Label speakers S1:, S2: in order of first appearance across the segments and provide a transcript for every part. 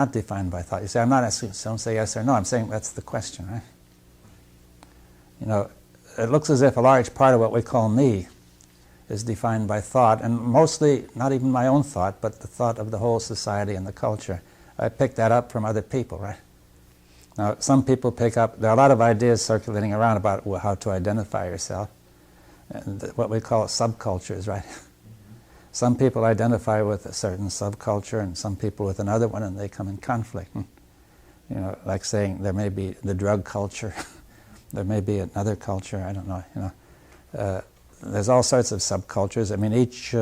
S1: not defined by thought. You say, I'm not asking, don't say yes or no, I'm saying that's the question, right? You know, it looks as if a large part of what we call me is defined by thought, and mostly not even my own thought, but the thought of the whole society and the culture. I pick that up from other people, right? Now, some people pick up, there are a lot of ideas circulating around about how to identify yourself, and what we call subcultures, right? Some people identify with a certain subculture and some people with another one, and they come in conflict. You know, like saying there may be the drug culture, there may be another culture, I don't know, you know. There's all sorts of subcultures. I mean, each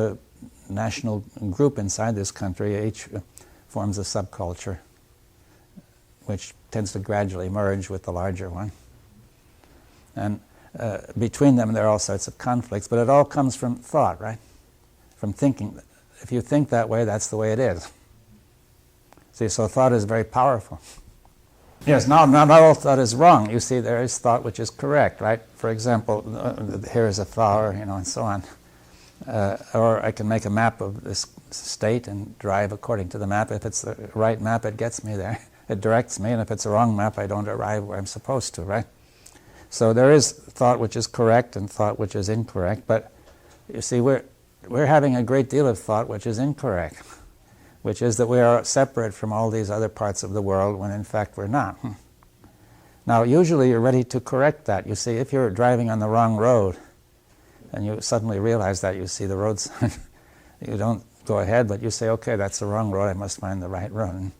S1: national group inside this country, each forms a subculture, which tends to gradually merge with the larger one. And between them there are all sorts of conflicts, but it all comes from thought, right? From thinking. If you think that way, that's the way it is. See, so thought is very powerful. Yes, not all thought is wrong. You see, there is thought which is correct, right? For example, here is a flower, you know, and so on. Or I can make a map of this state and drive according to the map. If it's the right map, it gets me there. It directs me, and if it's a wrong map, I don't arrive where I'm supposed to, right? So there is thought which is correct and thought which is incorrect, but you see, we're having a great deal of thought which is incorrect, which is that we are separate from all these other parts of the world when in fact we're not. Now, usually you're ready to correct that. You see, if you're driving on the wrong road and you suddenly realize that, you see the road sign, you don't go ahead, but you say, okay, that's the wrong road, I must find the right road.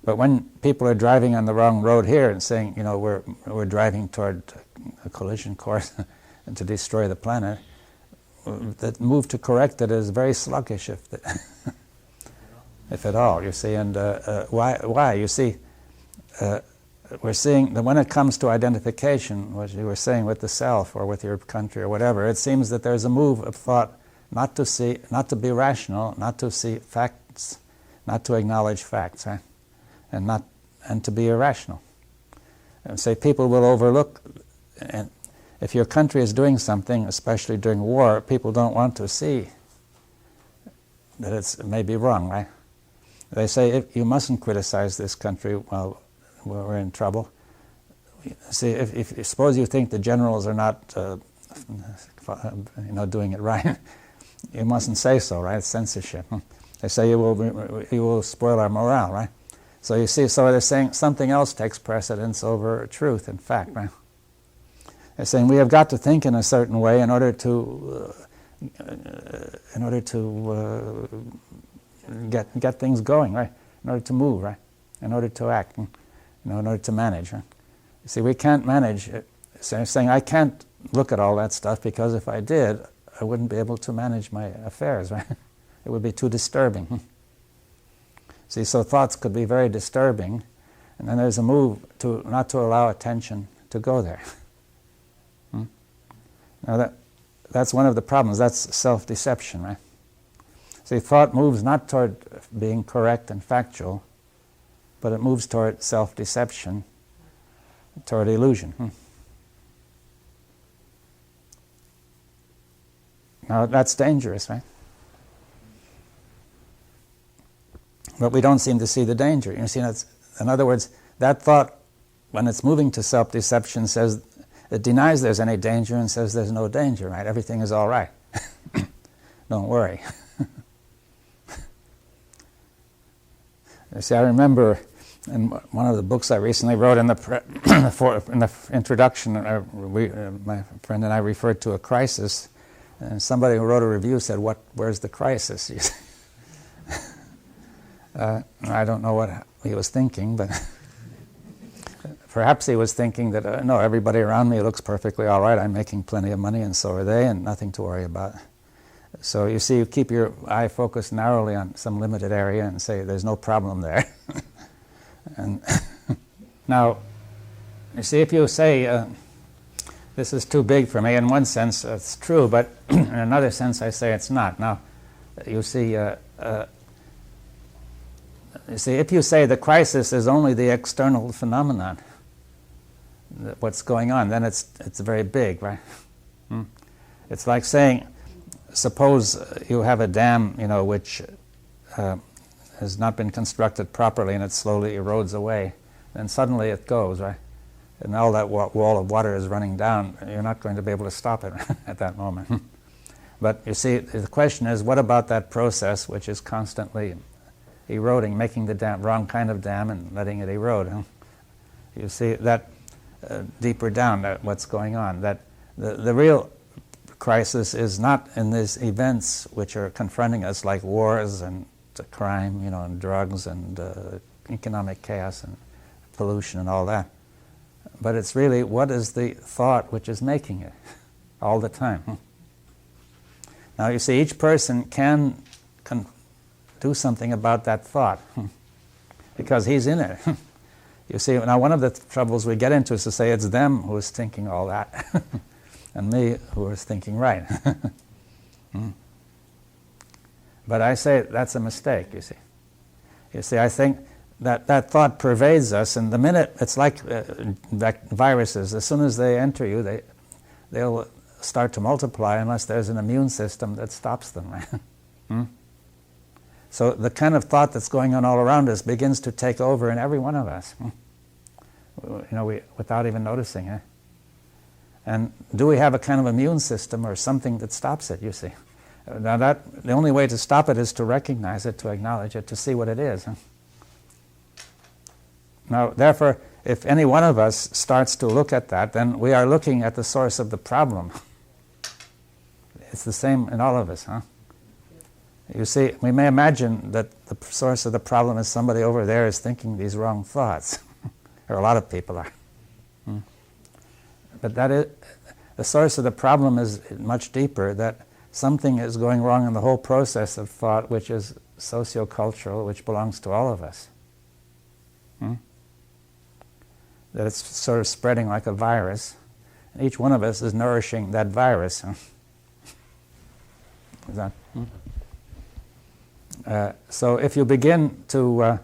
S1: But when people are driving on the wrong road here and saying, you know, we're driving toward a collision course and to destroy the planet, the move to correct it is very sluggish, if at all, you see. And why? You see, we're seeing that when it comes to identification, what you were saying with the self or with your country or whatever, it seems that there's a move of thought not to be rational, not to see facts, not to acknowledge facts, right? And to be irrational. And say people will overlook, and if your country is doing something, especially during war, people don't want to see that it may be wrong, right? They say, you mustn't criticize this country while we're in trouble. See, if suppose you think the generals are not, doing it right, you mustn't say so, right? It's censorship. They say you will spoil our morale, right? So you see, so they're saying something else takes precedence over truth and fact, right? They're saying we have got to think in a certain way in order to get things going, right? In order to move, right? In order to act, in order to manage, right? You see, we can't manage. So they're saying I can't look at all that stuff because if I did, I wouldn't be able to manage my affairs, right? It would be too disturbing. See, so thoughts could be very disturbing, and then there's a move to not to allow attention to go there. Now that's one of the problems. That's self-deception, right? See, thought moves not toward being correct and factual, but it moves toward self-deception, toward illusion. Now that's dangerous, right? But we don't seem to see the danger. You see, in other words, that thought, when it's moving to self-deception, says it denies there's any danger and says there's no danger, right? Everything is all right. Don't worry. You see, I remember in one of the books I recently wrote in the introduction, my friend and I referred to a crisis, and somebody who wrote a review said, "Where's the crisis?" You see? I don't know what he was thinking, but perhaps he was thinking that, no, everybody around me looks perfectly all right. I'm making plenty of money, and so are they, and nothing to worry about. So you see, you keep your eye focused narrowly on some limited area and say, there's no problem there. And now, you see, if you say, this is too big for me, in one sense it's true, but in another sense I say it's not. Now, you see, if you say the crisis is only the external phenomenon, what's going on, then it's very big, right? It's like saying, suppose you have a dam, which has not been constructed properly and it slowly erodes away, then suddenly it goes, right? And all that wall of water is running down. You're not going to be able to stop it at that moment. But you see, the question is, what about that process which is constantly eroding, making the dam, wrong kind of dam and letting it erode? You see that deeper down, what's going on. That the real crisis is not in these events which are confronting us, like wars and crime, and drugs and economic chaos and pollution and all that. But it's really, what is the thought which is making it all the time? Now you see, each person can do something about that thought because he's in it. You see, now one of the troubles we get into is to say it's them who is thinking all that and me who is thinking right. But I say that's a mistake, you see. You see, I think that thought pervades us, and the minute, it's like viruses, as soon as they enter you, they'll start to multiply unless there's an immune system that stops them. Right? So the kind of thought that's going on all around us begins to take over in every one of us, without even noticing it. And do we have a kind of immune system or something that stops it, you see? Now the only way to stop it is to recognize it, to acknowledge it, to see what it is. Now, therefore, if any one of us starts to look at that, then we are looking at the source of the problem. It's the same in all of us, huh? You see, we may imagine that the source of the problem is somebody over there is thinking these wrong thoughts, or a lot of people are. But the source of the problem is much deeper, that something is going wrong in the whole process of thought, which is sociocultural, which belongs to all of us. That it's sort of spreading like a virus, and each one of us is nourishing that virus. Is that? So if you begin to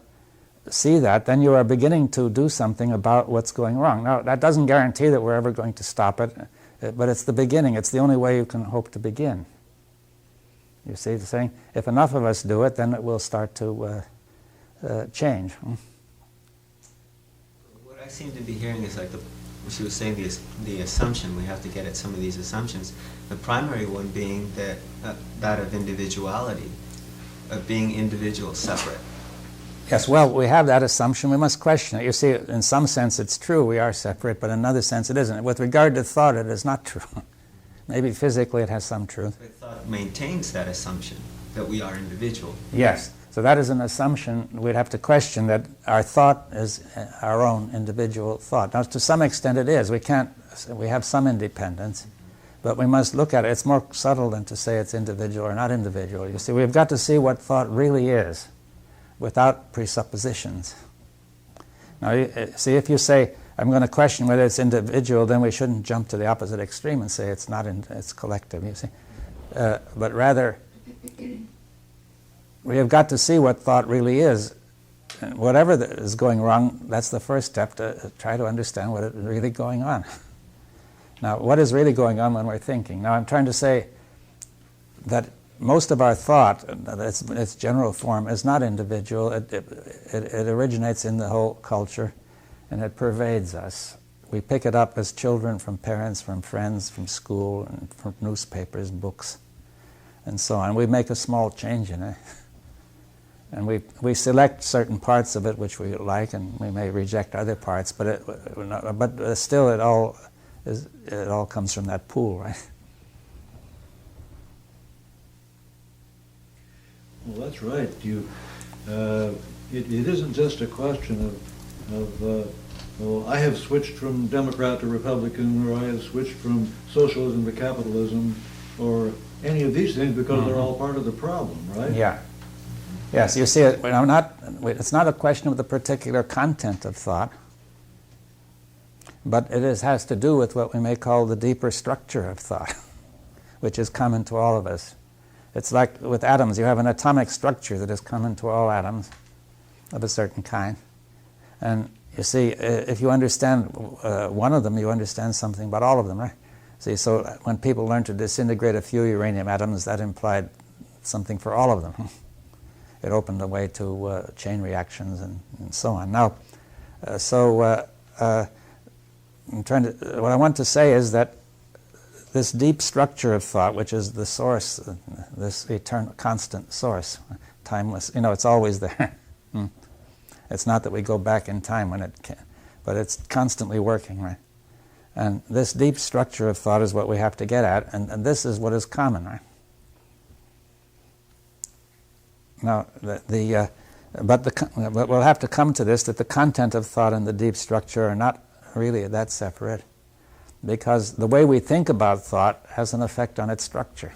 S1: see that, then you are beginning to do something about what's going wrong. Now, that doesn't guarantee that we're ever going to stop it, but it's the beginning. It's the only way you can hope to begin. You see the saying? If enough of us do it, then it will start to change.
S2: What I seem to be hearing is like what she was saying, the assumption, we have to get at some of these assumptions. The primary one being that of individuality, of being individual, separate.
S1: Yes, well, we have that assumption. We must question it. You see, in some sense it's true, we are separate, but in another sense it isn't. With regard to thought, it is not true. Maybe physically it has some truth.
S2: But thought maintains that assumption, that we are individual.
S1: Yes, so that is an assumption. We'd have to question that our thought is our own individual thought. Now, to some extent it is. We have some independence, but we must look at it. It's more subtle than to say it's individual or not individual. You see, we've got to see what thought really is, without presuppositions. Now, see, if you say, I'm going to question whether it's individual, then we shouldn't jump to the opposite extreme and say it's not, it's collective, you see. But rather, we have got to see what thought really is. And whatever is going wrong, that's the first step to try to understand what is really going on. Now, what is really going on when we're thinking? Now, I'm trying to say that most of our thought, its general form, is not individual. It originates in the whole culture, and it pervades us. We pick it up as children from parents, from friends, from school, and from newspapers, books, and so on. We make a small change in it, and we select certain parts of it which we like, and we may reject other parts. But still, it all comes from that pool, right?
S3: Well, that's right. It isn't just a question of I have switched from Democrat to Republican, or I have switched from socialism to capitalism, or any of these things, because they're all part of the problem, right?
S1: Yeah. Yes, you see, it's not a question of the particular content of thought, but it has to do with what we may call the deeper structure of thought, which is common to all of us. It's like with atoms. You have an atomic structure that is common to all atoms of a certain kind. And you see, if you understand one of them, you understand something about all of them, right? See, so when people learned to disintegrate a few uranium atoms, that implied something for all of them. it opened the way to chain reactions and so on. Now, what I want to say is that this deep structure of thought, which is the source, this eternal, constant source, timeless, it's always there. It's not that we go back in time when it can, but it's constantly working, right? And this deep structure of thought is what we have to get at, and this is what is common, right? Now, but we'll have to come to this, that the content of thought and the deep structure are not really that separate, because the way we think about thought has an effect on its structure.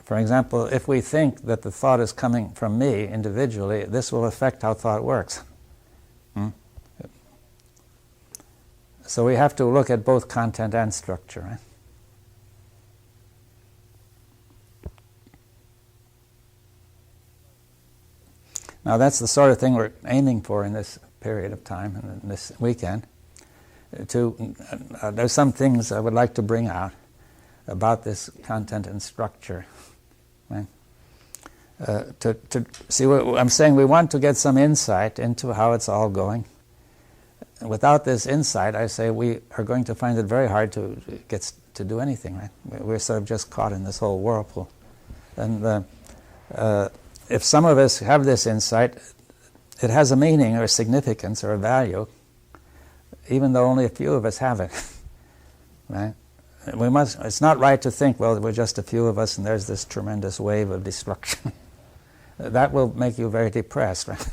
S1: For example, if we think that the thought is coming from me individually, this will affect how thought works. So we have to look at both content and structure, right? Now that's the sort of thing we're aiming for in this period of time and in this weekend. There's some things I would like to bring out about this content and structure. Right? To see what I'm saying, we want to get some insight into how it's all going. Without this insight, I say we are going to find it very hard to get to do anything. Right? We're sort of just caught in this whole whirlpool. And if some of us have this insight, it has a meaning or a significance or a value, even though only a few of us have it. Right? It's not right to think, well, we're just a few of us and there's this tremendous wave of destruction. That will make you very depressed, right?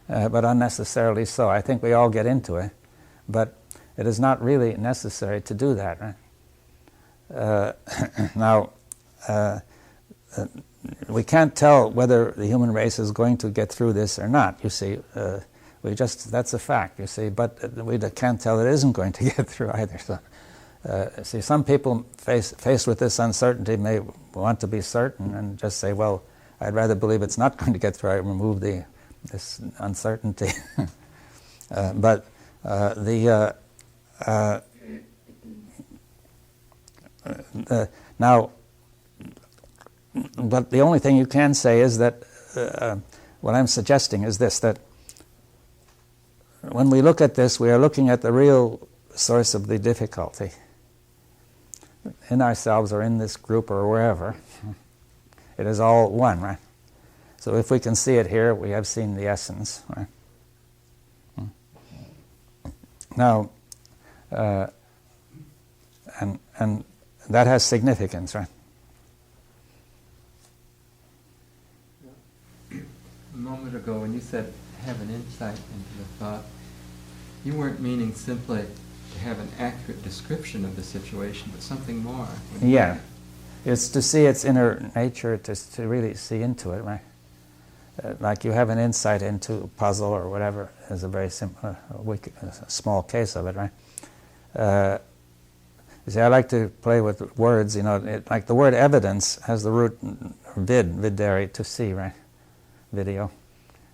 S1: But unnecessarily so. I think we all get into it, but it is not really necessary to do that, right? Now, we can't tell whether the human race is going to get through this or not, you see. That's a fact, you see, but we can't tell it isn't going to get through either. So, see, some people faced with this uncertainty may want to be certain and just say, well, I'd rather believe it's not going to get through. I remove this uncertainty. But the only thing you can say is that what I'm suggesting is this, that when we look at this, we are looking at the real source of the difficulty in ourselves or in this group or wherever. It is all one, right? So if we can see it here, we have seen the essence, right? Now, and that has significance, right?
S4: A moment ago when you said have an insight into the thought, you weren't meaning simply to have an accurate description of the situation, but something more.
S1: Yeah. It's to see its inner nature, to really see into it, right? Like you have an insight into a puzzle or whatever is a very simple, small case of it, right? You see, I like to play with words, like the word evidence has the root videre, to see, right? Video.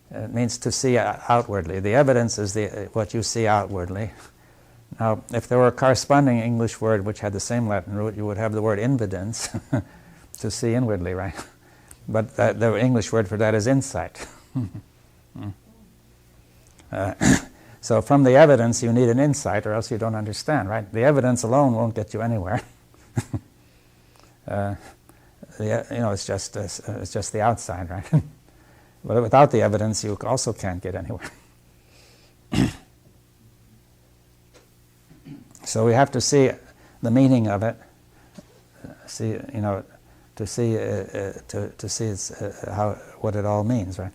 S1: It means to see outwardly. The evidence is what you see outwardly. Now, if there were a corresponding English word which had the same Latin root, you would have the word invidence, to see inwardly, right? But the English word for that is insight. So from the evidence, you need an insight, or else you don't understand, right? The evidence alone won't get you anywhere. It's just the outside, right? But without the evidence, you also can't get anywhere. So we have to see the meaning of it. To see what it all means, right?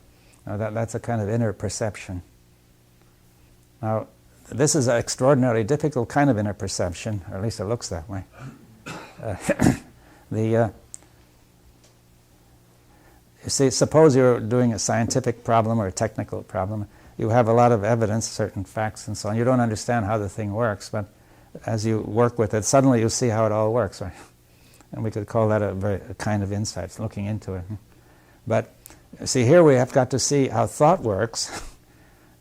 S1: Now that's a kind of inner perception. Now, this is an extraordinarily difficult kind of inner perception, or at least it looks that way. You see, suppose you're doing a scientific problem or a technical problem. You have a lot of evidence, certain facts and so on. You don't understand how the thing works, but as you work with it, suddenly you see how it all works, right? And we could call that a kind of insight, looking into it. But see, here we have got to see how thought works,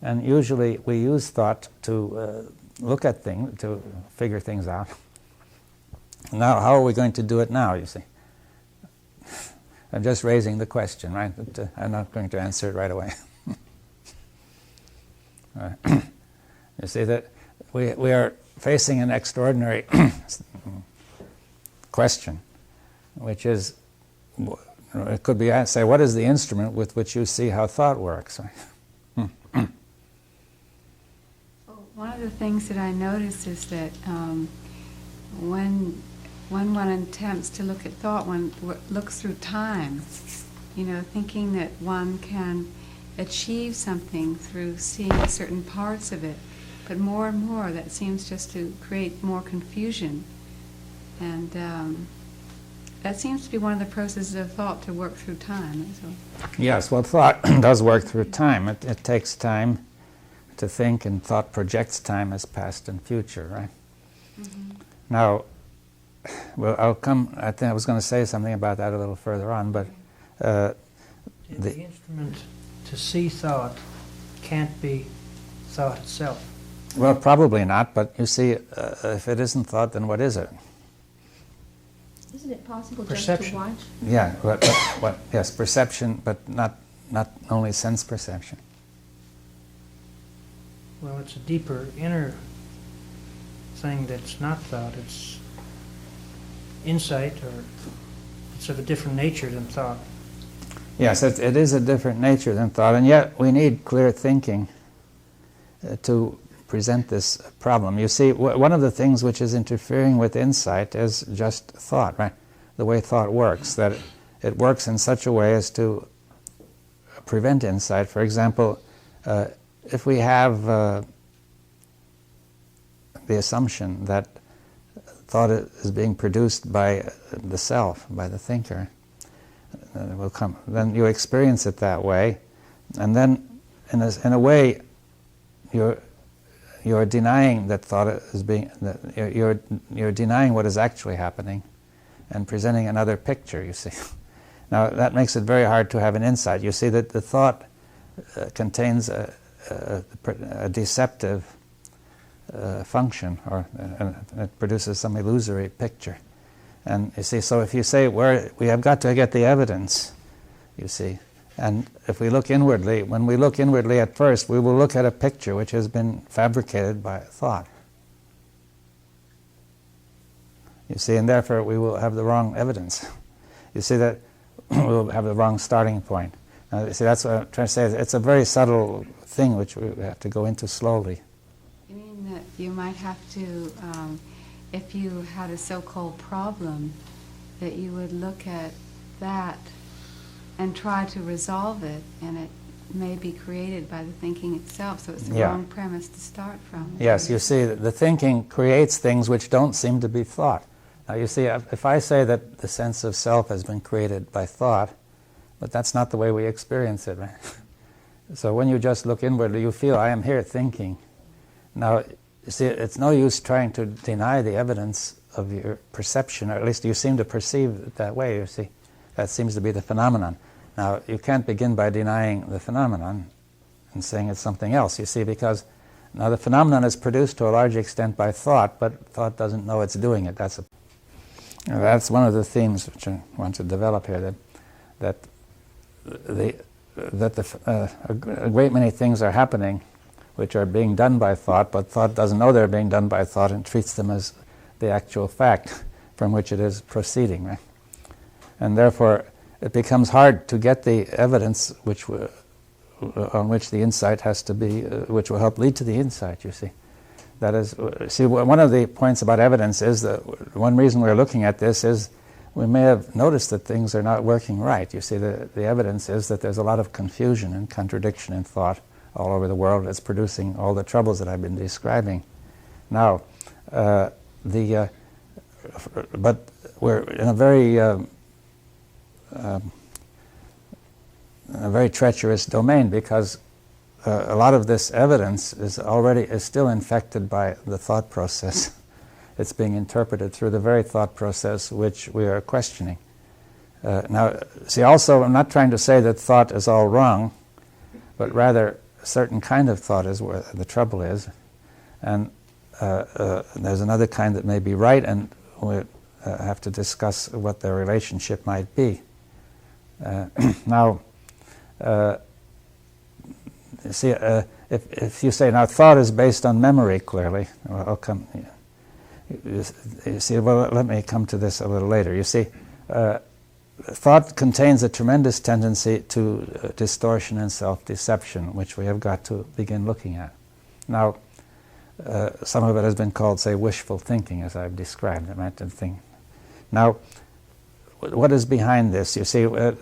S1: and usually we use thought to look at things, to figure things out. Now, how are we going to do it now, you see? I'm just raising the question, right? But, I'm not going to answer it right away. You see that we are facing an extraordinary question, which is, it could be asked, say, what is the instrument with which you see how thought works?
S5: One of the things that I notice is that when one attempts to look at thought, one looks through time, thinking that one can achieve something through seeing certain parts of it. But more and more, that seems just to create more confusion. And that seems to be one of the processes of thought, to work through time. So.
S1: Yes, well, thought does work through time. It takes time to think, and thought projects time as past and future, right? Mm-hmm. Now, well, I think I was going to say something about that a little further on, but
S6: the instrument to see thought can't be thought itself.
S1: Well, probably not, but you see, if it isn't thought, then what is it?
S7: Isn't it possible
S6: Perception.
S7: just to watch?
S1: Yeah, what? Yes, perception, but not only sense perception.
S6: Well, it's a deeper, inner thing that's not thought. It's insight, or it's of a different nature than thought.
S1: Yes, it is a different nature than thought, and yet we need clear thinking to present this problem. You see, one of the things which is interfering with insight is just thought, right? The way thought works, that it works in such a way as to prevent insight. For example, if we have the assumption that thought is being produced by the self, by the thinker, then you experience it that way, and then in a way you're denying that thought is being, you're denying what is actually happening and presenting another picture, you see. Now that makes it very hard to have an insight. You see that the thought contains a deceptive function, or it produces some illusory picture. And you see, so if you say we have got to get the evidence, you see, and if we look inwardly, when we look inwardly at first, we will look at a picture which has been fabricated by thought. You see, and therefore we will have the wrong evidence. You see that we'll have the wrong starting point. Now, you see, that's what I'm trying to say. It's a very subtle thing which we have to go into slowly.
S5: You mean that you might have to, if you had a so-called problem, that you would look at that and try to resolve it, and it may be created by the thinking itself, so it's the wrong premise to start from.
S1: Yes, you see, the thinking creates things which don't seem to be thought. Now you see, if I say that the sense of self has been created by thought, but that's not the way we experience it, right? So when you just look inwardly, you feel, I am here thinking. Now, you see, it's no use trying to deny the evidence of your perception, or at least you seem to perceive it that way, you see. That seems to be the phenomenon. Now, you can't begin by denying the phenomenon and saying it's something else, you see, because now the phenomenon is produced to a large extent by thought, but thought doesn't know it's doing it. That's one of the themes which I want to develop here, that a great many things are happening which are being done by thought, but thought doesn't know they're being done by thought and treats them as the actual fact from which it is proceeding, right? And therefore, it becomes hard to get the evidence on which the insight has to be, which will help lead to the insight, you see. That is, see, one of the points about evidence is that one reason we're looking at this is we may have noticed that things are not working right. You see, the evidence is that there's a lot of confusion and contradiction in thought all over the world. It's producing all the troubles that I've been describing. Now, but we're in a very treacherous domain, because a lot of this evidence is still infected by the thought process. It's being interpreted through the very thought process which we are questioning. Now, see, also, I'm not trying to say that thought is all wrong, but rather a certain kind of thought is where the trouble is, and there's another kind that may be right, and we have to discuss what their relationship might be. Now, you see, if you say now thought is based on memory, clearly, well, I'll come. You see, well, let me come to this a little later. You see, thought contains a tremendous tendency to distortion and self-deception, which we have got to begin looking at. Now, some of it has been called, say, wishful thinking, as I've described it, right? Thing. Now, what is behind this? You see, one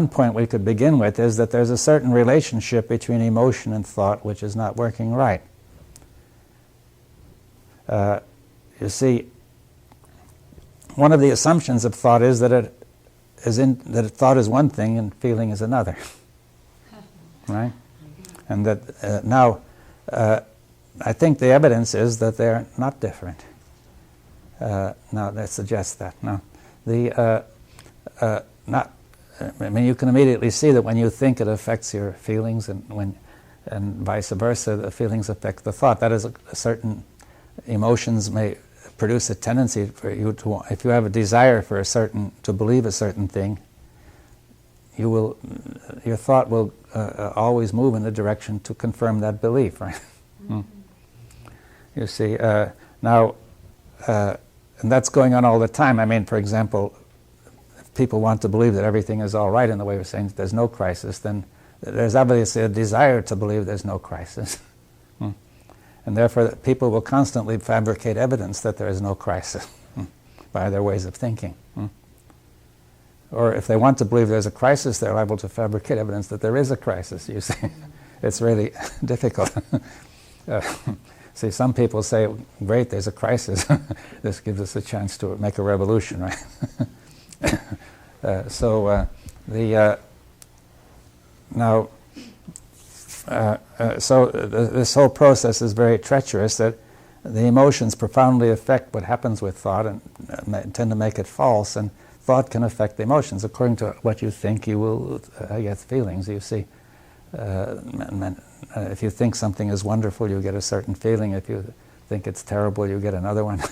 S1: point we could begin with is that there's a certain relationship between emotion and thought which is not working right. You see, one of the assumptions of thought is that thought is one thing and feeling is another, right? And that now, I think the evidence is that they're not different. Now that suggests that. Now, I mean, you can immediately see that when you think, it affects your feelings, and vice versa, the feelings affect the thought. That is, a certain emotions may produce a tendency for you to, if you have a desire for to believe a certain thing, your thought will always move in the direction to confirm that belief, right? Mm-hmm. You see, now, and that's going on all the time. I mean, for example, if people want to believe that everything is all right in the way we're saying there's no crisis, then there's obviously a desire to believe there's no crisis. And therefore, people will constantly fabricate evidence that there is no crisis by their ways of thinking. Or if they want to believe there's a crisis, they're liable to fabricate evidence that there is a crisis, you see. It's really difficult. See, some people say, great, there's a crisis. This gives us a chance to make a revolution, right? This whole process is very treacherous, that the emotions profoundly affect what happens with thought and tend to make it false, and thought can affect the emotions. According to what you think, you will get feelings. You see, if you think something is wonderful, you get a certain feeling. If you think it's terrible, you get another one,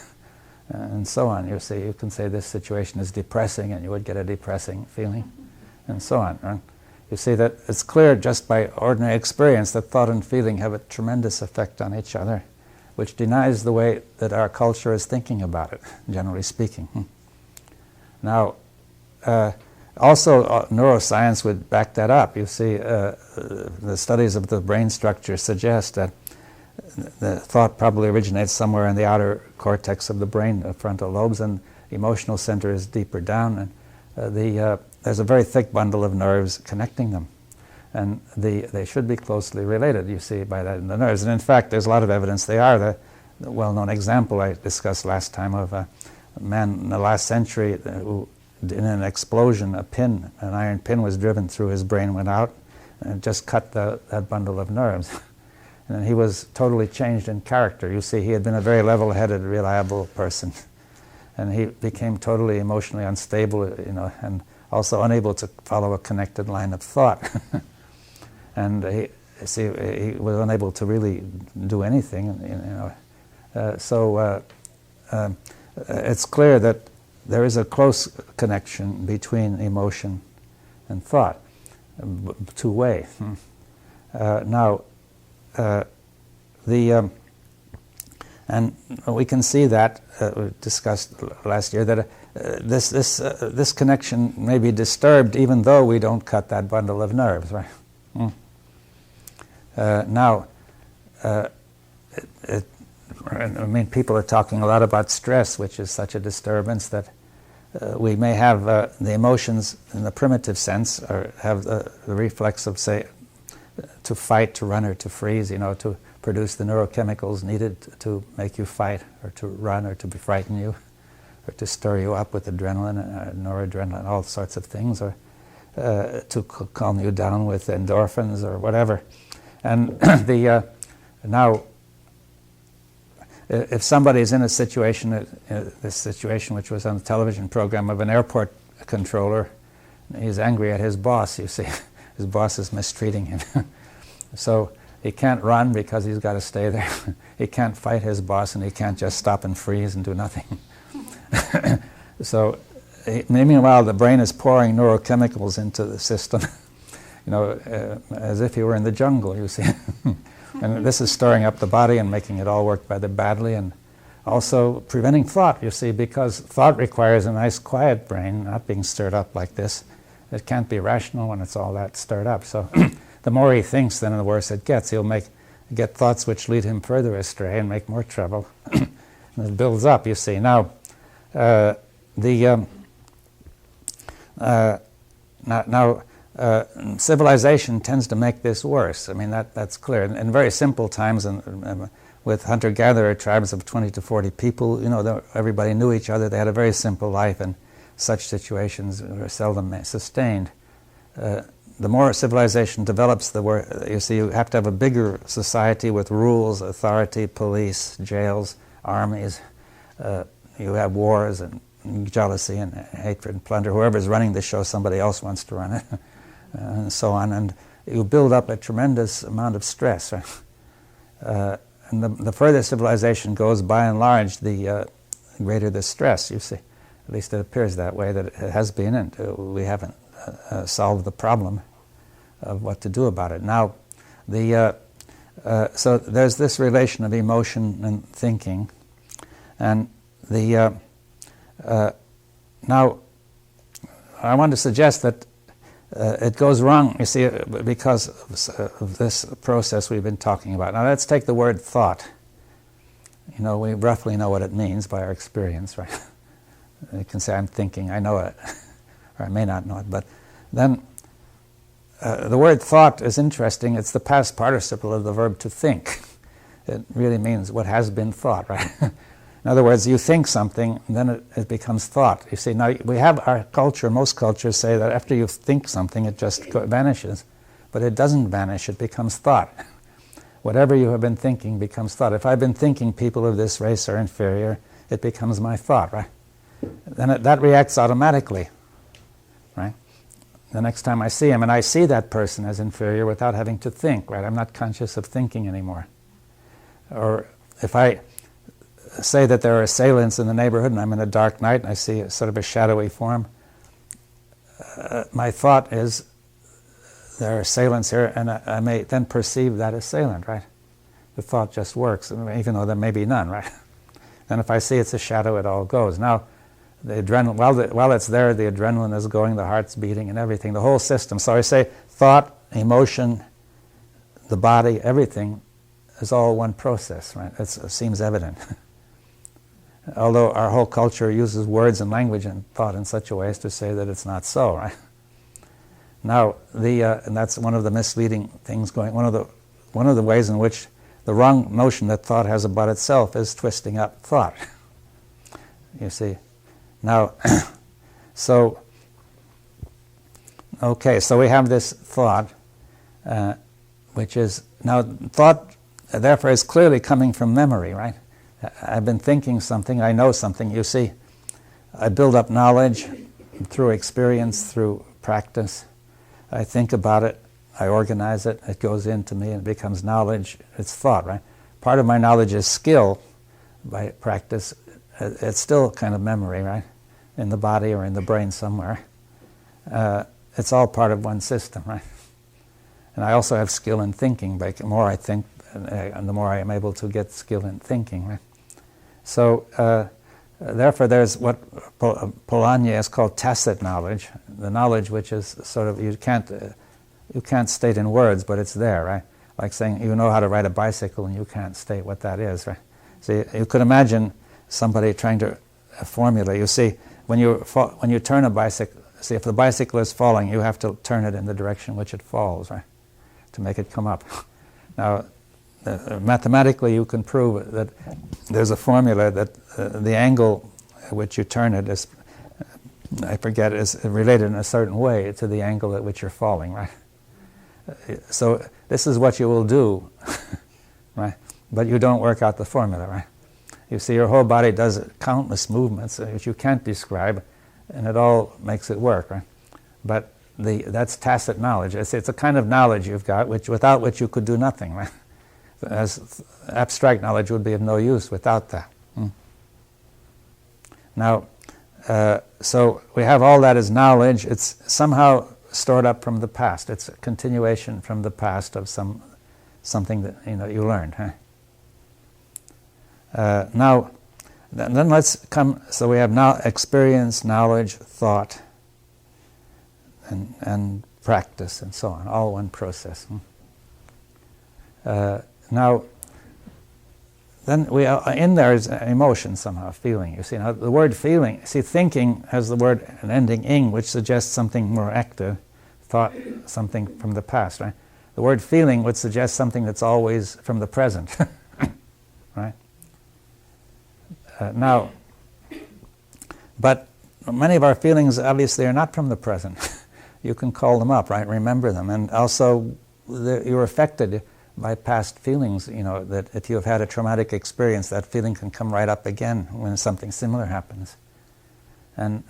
S1: and so on. You see, you can say this situation is depressing, and you would get a depressing feeling, and so on. Right? You see that it's clear just by ordinary experience that thought and feeling have a tremendous effect on each other, which denies the way that our culture is thinking about it, generally speaking. Now, also neuroscience would back that up. You see, the studies of the brain structure suggest that the thought probably originates somewhere in the outer cortex of the brain, the frontal lobes, and the emotional center is deeper down, and there's a very thick bundle of nerves connecting them, and they should be closely related, you see, by that in the nerves. And in fact, there's a lot of evidence they are. The well-known example I discussed last time of a man in the last century who, in an explosion, an iron pin was driven through his brain, went out, and just cut that bundle of nerves. And he was totally changed in character. You see, he had been a very level-headed, reliable person, and he became totally emotionally unstable, and also unable to follow a connected line of thought. And he was unable to really do anything. It's clear that there is a close connection between emotion and thought, two-way. And we can see that, we discussed last year, that this connection may be disturbed even though we don't cut that bundle of nerves, right? People are talking a lot about stress, which is such a disturbance that we may have the emotions in the primitive sense, or have the reflex of, say, to fight, to run, or to freeze, to produce the neurochemicals needed to make you fight, or to run, or to frighten you, or to stir you up with adrenaline, noradrenaline, all sorts of things, or to calm you down with endorphins or whatever. And now, if somebody is in a situation, this situation which was on the television program of an airport controller, he's angry at his boss, you see. His boss is mistreating him. So he can't run because he's got to stay there. He can't fight his boss, and he can't just stop and freeze and do nothing. So meanwhile, the brain is pouring neurochemicals into the system, as if you were in the jungle, you see. And this is stirring up the body and making it all work rather badly, and also preventing thought, you see, because thought requires a nice quiet brain, not being stirred up like this. It can't be rational when it's all that stirred up. So the more he thinks, then the worse it gets. He'll get thoughts which lead him further astray and make more trouble. And it builds up, you see. Now, civilization tends to make this worse. I mean, that's clear. In very simple times, and with hunter-gatherer tribes of 20 to 40 people, everybody knew each other. They had a very simple life, and such situations are seldom sustained. The more civilization develops, you have to have a bigger society with rules, authority, police, jails, armies. You have wars and jealousy and hatred and plunder. Whoever's running the show, somebody else wants to run it, and so on. And you build up a tremendous amount of stress. And the further civilization goes, by and large, the greater the stress, you see. At least it appears that way, that it has been, and we haven't solved the problem of what to do about it. Now, so there's this relation of emotion and thinking, and now I want to suggest that it goes wrong, you see, because of this process we've been talking about. Now let's take the word thought. We roughly know what it means by our experience, right? You can say, I'm thinking, I know it, or I may not know it, but then the word thought is interesting. It's the past participle of the verb to think. It really means what has been thought, right? In other words, you think something, and then it becomes thought. You see, now we have our culture, most cultures say that after you think something, it just vanishes. But it doesn't vanish, it becomes thought. Whatever you have been thinking becomes thought. If I've been thinking people of this race are inferior, it becomes my thought, right? Then that reacts automatically, right? The next time I see him, and I see that person as inferior without having to think, right? I'm not conscious of thinking anymore. Or if I say that there are assailants in the neighborhood and I'm in a dark night and I see sort of a shadowy form, my thought is there are assailants here, and I may then perceive that assailant, right? The thought just works, even though there may be none, right? Then if I see it's a shadow, it all goes. Now, the adrenaline, while it's there, the adrenaline is going, the heart's beating and everything, the whole system. So I say thought, emotion, the body, everything is all one process, right? It seems evident. Although our whole culture uses words and language and thought in such a way as to say that it's not so, right? Now, and that's one of the misleading things going. One of the ways in which the wrong notion that thought has about itself is twisting up thought. You see, now, so we have this thought, which is now thought. Therefore, is clearly coming from memory, right? I've been thinking something, I know something. You see, I build up knowledge through experience, through practice. I think about it, I organize it, it goes into me and it becomes knowledge. It's thought, right? Part of my knowledge is skill by practice. It's still kind of memory, right? In the body or in the brain somewhere. It's all part of one system, right? And I also have skill in thinking. But the more I think, and the more I am able to get skill in thinking, right? So, therefore, there's what Polanyi has called tacit knowledge, the knowledge which is sort of, you can't state in words, but it's there, right? Like saying you know how to ride a bicycle and you can't state what that is, right? So you could imagine somebody trying to formulate. You see, when you turn a bicycle, see, if the bicycle is falling, you have to turn it in the direction which it falls, right? To make it come up. Now, mathematically, you can prove that there's a formula that the angle at which you turn it is, I forget, is related in a certain way to the angle at which you're falling, right? So this is what you will do, right? But you don't work out the formula, right? You see, your whole body does countless movements which you can't describe, and it all makes it work, right? But that's tacit knowledge. It's a kind of knowledge you've got, without which you could do nothing, right? As abstract knowledge would be of no use without that. Now, So we have all that as knowledge. It's somehow stored up from the past. It's a continuation from the past of something that you learned. Huh? Now, then let's come. So we have now experience, knowledge, thought, and practice, and so on. All one process. Now, then in there is emotion somehow, feeling. You see, now the word feeling. See, thinking has the word an ending ing, which suggests something more active. Thought, something from the past, right? The word feeling would suggest something that's always from the present, right? Now, but many of our feelings obviously are not from the present. You can call them up, right? Remember them, and also you're affected by past feelings. That if you have had a traumatic experience, that feeling can come right up again when something similar happens. And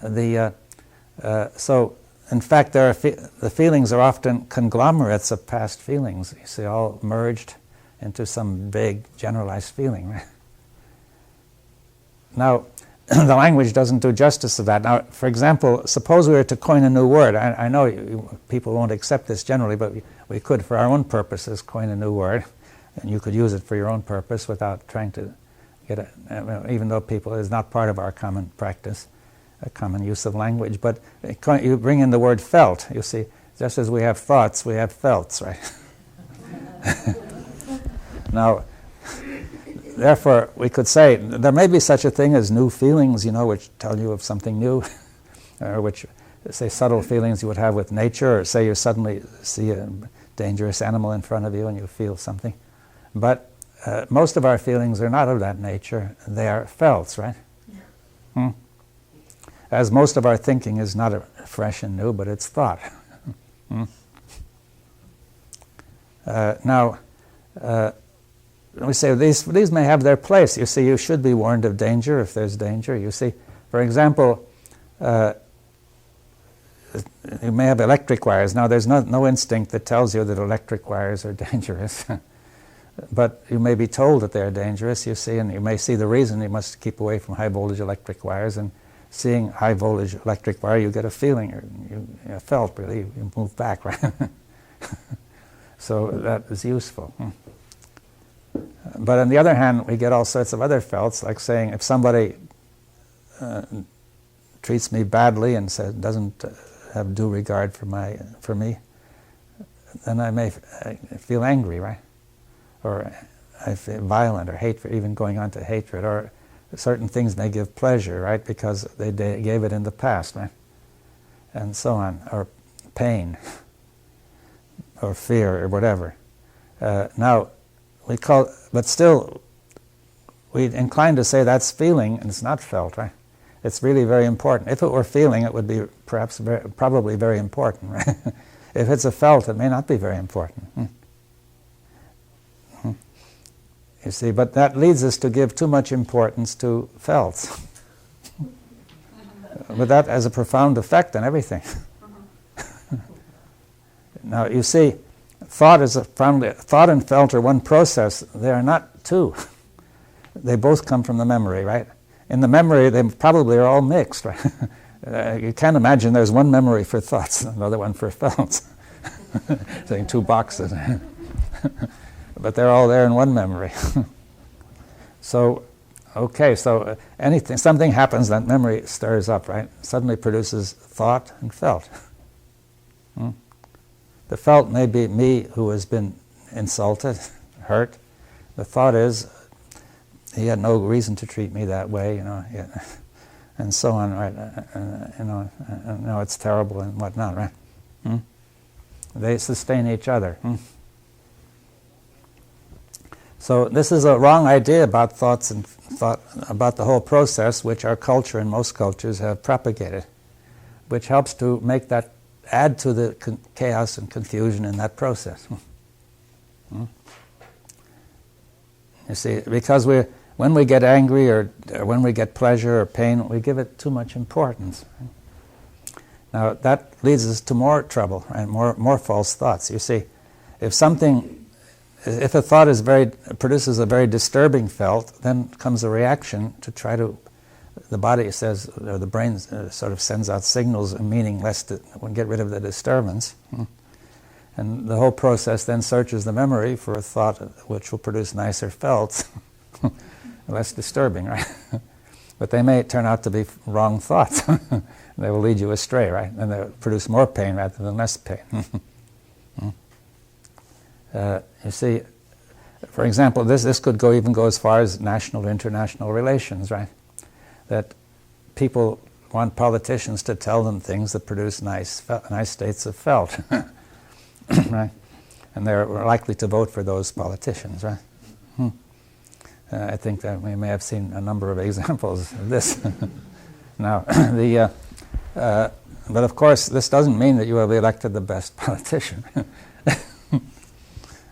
S1: so, in fact, the feelings are often conglomerates of past feelings. You see, all merged into some big, generalized feeling. Right? Now, the language doesn't do justice to that. Now, for example, suppose we were to coin a new word. I know people won't accept this generally, but we could, for our own purposes, coin a new word, and you could use it for your own purpose without trying to get it, even though people is not part of our common practice, a common use of language. But you bring in the word felt. You see, just as we have thoughts, we have felts, right? Now, therefore, we could say there may be such a thing as new feelings, which tell you of something new, or which, say, subtle feelings you would have with nature, or say you suddenly see a dangerous animal in front of you and you feel something. But most of our feelings are not of that nature. They are felts, right? As most of our thinking is not fresh and new, but it's thought. Now, we say these may have their place. You see, you should be warned of danger if there's danger. You see, for example, you may have electric wires. Now, there's no instinct that tells you that electric wires are dangerous. But you may be told that they're dangerous, you see, and you may see the reason you must keep away from high-voltage electric wires. And seeing high-voltage electric wire, you get a feeling, or you felt, really, you move back, right? So that is useful. But on the other hand, we get all sorts of other felts, like saying if somebody treats me badly and doesn't have due regard for me, then I may feel angry, right? Or I feel violent or hatred, even going on to hatred. Or certain things may give pleasure, right? Because they gave it in the past, right? And so on. Or pain, or fear, or whatever. Now, but still, we incline to say that's feeling, and it's not felt, right? It's really very important. If it were feeling, it would be probably very important, right? If it's a felt, it may not be very important. You see, but that leads us to give too much importance to felts. But that has a profound effect on everything. Now, you see, thought and felt are one process. They are not two. They both come from the memory, right? In the memory, they probably are all mixed, right? You can't imagine there's one memory for thoughts, another one for felts. Saying two boxes. But they're all there in one memory. So, okay, so something happens, that memory stirs up, right? Suddenly produces thought and felt. The felt may be me who has been insulted, hurt. The thought is, he had no reason to treat me that way, and so on, right? It's terrible and whatnot, right? They sustain each other. So this is a wrong idea about thoughts and about the whole process, which our culture and most cultures have propagated, which helps to make that add to the chaos and confusion in that process. You see, because when we get angry or when we get pleasure or pain, we give it too much importance. Now that leads us to more trouble and more false thoughts. You see, if a thought produces a very disturbing felt, then comes a reaction to try to the body says, or the brain sort of sends out signals of meaning lest it would get rid of the disturbance. And the whole process then searches the memory for a thought which will produce nicer felt, less disturbing, right? But they may turn out to be wrong thoughts. They will lead you astray, right? And they'll produce more pain rather than less pain. You see, for example, this could even go as far as national to international relations, right? That people want politicians to tell them things that produce nice states of felt, right? And they're likely to vote for those politicians, right? I think that we may have seen a number of examples of this. Now, but of course, this doesn't mean that you have elected the best politician.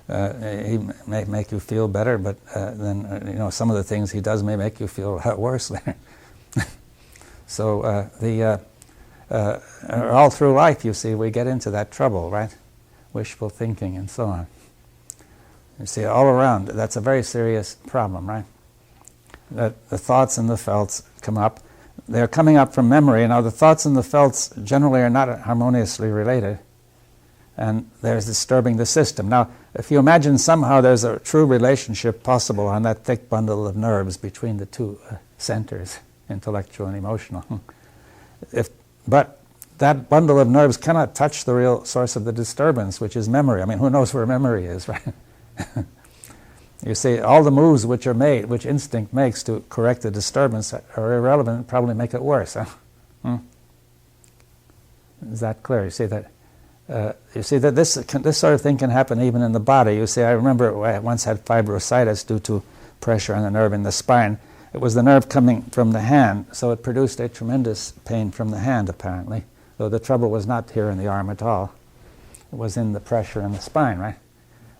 S1: He may make you feel better, but then some of the things he does may make you feel a lot worse later. So all through life, you see, we get into that trouble, right? Wishful thinking and so on. You see, all around, that's a very serious problem, right? That the thoughts and the felts come up. They're coming up from memory. Now, the thoughts and the felts generally are not harmoniously related, and they're disturbing the system. Now, if you imagine somehow there's a true relationship possible on that thick bundle of nerves between the two centers, intellectual and emotional, but that bundle of nerves cannot touch the real source of the disturbance, which is memory. I mean, who knows where memory is, right? You see, all the moves which are made, which instinct makes to correct the disturbance, are irrelevant and probably make it worse. Huh? Is that clear? You see that this sort of thing can happen even in the body. You see, I remember I once had fibrositis due to pressure on the nerve in the spine. It was the nerve coming from the hand, so it produced a tremendous pain from the hand, apparently, though the trouble was not here in the arm at all. It was in the pressure in the spine, right?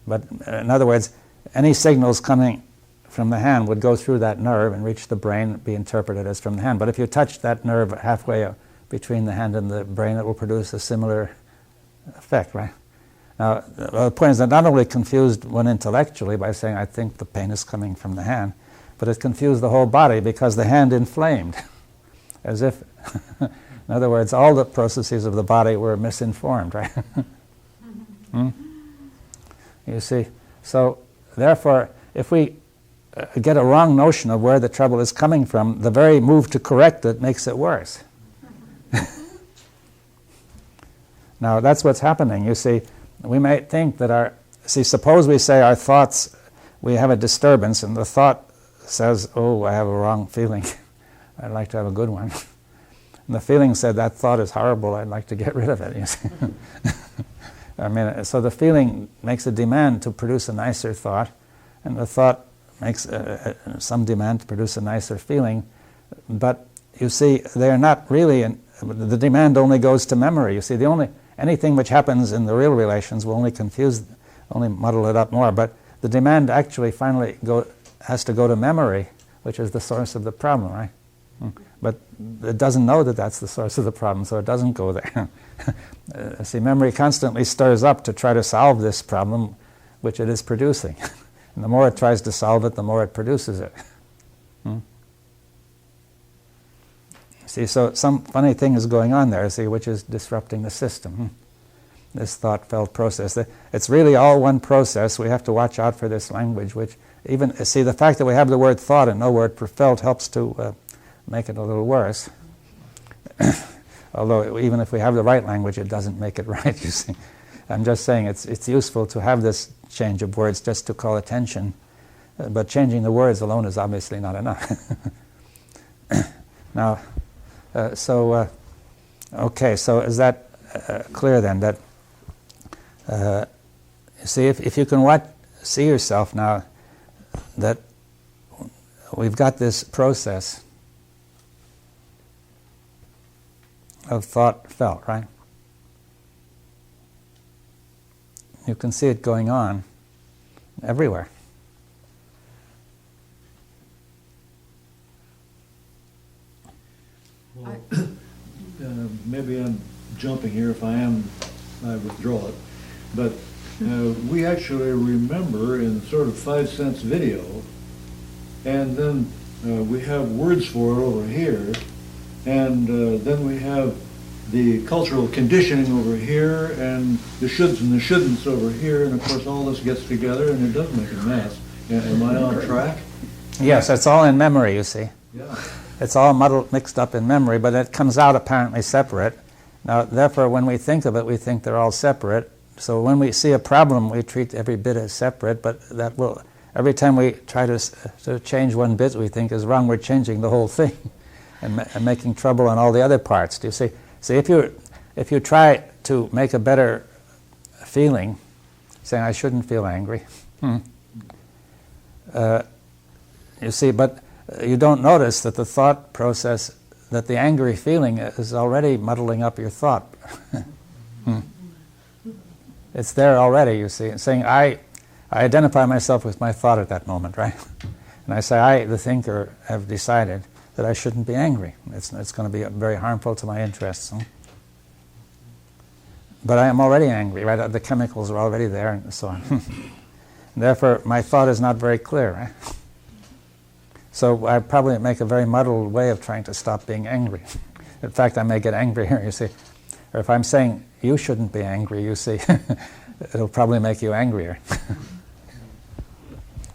S1: But in other words, any signals coming from the hand would go through that nerve and reach the brain and be interpreted as from the hand. But if you touch that nerve halfway between the hand and the brain, it will produce a similar effect, right? Now, the point is that not only confused one intellectually by saying, I think the pain is coming from the hand, but it confused the whole body because the hand inflamed, as if, in other words, all the processes of the body were misinformed, right? You see, so therefore, if we get a wrong notion of where the trouble is coming from, the very move to correct it makes it worse. Now, that's what's happening. You see, we might think that suppose we say our thoughts, we have a disturbance, and the thought says, oh, I have a wrong feeling. I'd like to have a good one. And the feeling said, that thought is horrible, I'd like to get rid of it, you see. I mean, so the feeling makes a demand to produce a nicer thought, and the thought makes some demand to produce a nicer feeling. But you see, they're not really, the demand only goes to memory. You see, anything which happens in the real relations will only muddle it up more. But the demand actually finally has to go to memory, which is the source of the problem, right? But it doesn't know that that's the source of the problem, so it doesn't go there. See, memory constantly stirs up to try to solve this problem which it is producing. And the more it tries to solve it, the more it produces it. See, so some funny thing is going on there, see, which is disrupting the system. This thought-felt process. It's really all one process. We have to watch out for this language, which see, the fact that we have the word thought and no word for felt helps to make it a little worse. Although even if we have the right language, it doesn't make it right, you see. I'm just saying it's useful to have this change of words just to call attention, but changing the words alone is obviously not enough. Now, okay, so is that clear then? That see, if you can see yourself now, that we've got this process of thought felt, right? You can see it going on everywhere.
S3: Well, maybe I'm jumping here. If I am, I withdraw it. But we actually remember in sort of 5 cents video, and then we have words for it over here, and then we have the cultural conditioning over here, and the shoulds and the shouldn'ts over here, and of course all this gets together and it does make a mess. Am I on track?
S1: Yes, it's all in memory, you see.
S3: Yeah.
S1: It's all muddled, mixed up in memory, but it comes out apparently separate. Now, therefore, when we think of it, we think they're all separate. So when we see a problem, we treat every bit as separate, but that will, every time we try to change one bit we think is wrong, we're changing the whole thing and making trouble on all the other parts. Do you see? See, if you try to make a better feeling, saying, I shouldn't feel angry, you see, but you don't notice that the thought process, that the angry feeling is already muddling up your thought. It's there already, you see. It's saying, I identify myself with my thought at that moment, right? And I say, I, the thinker, have decided that I shouldn't be angry. It's going to be very harmful to my interests. But I am already angry, right? The chemicals are already there and so on. And therefore, my thought is not very clear, right? So I probably make a very muddled way of trying to stop being angry. In fact, I may get angrier, you see. Or if I'm saying, you shouldn't be angry, you see, it'll probably make you angrier.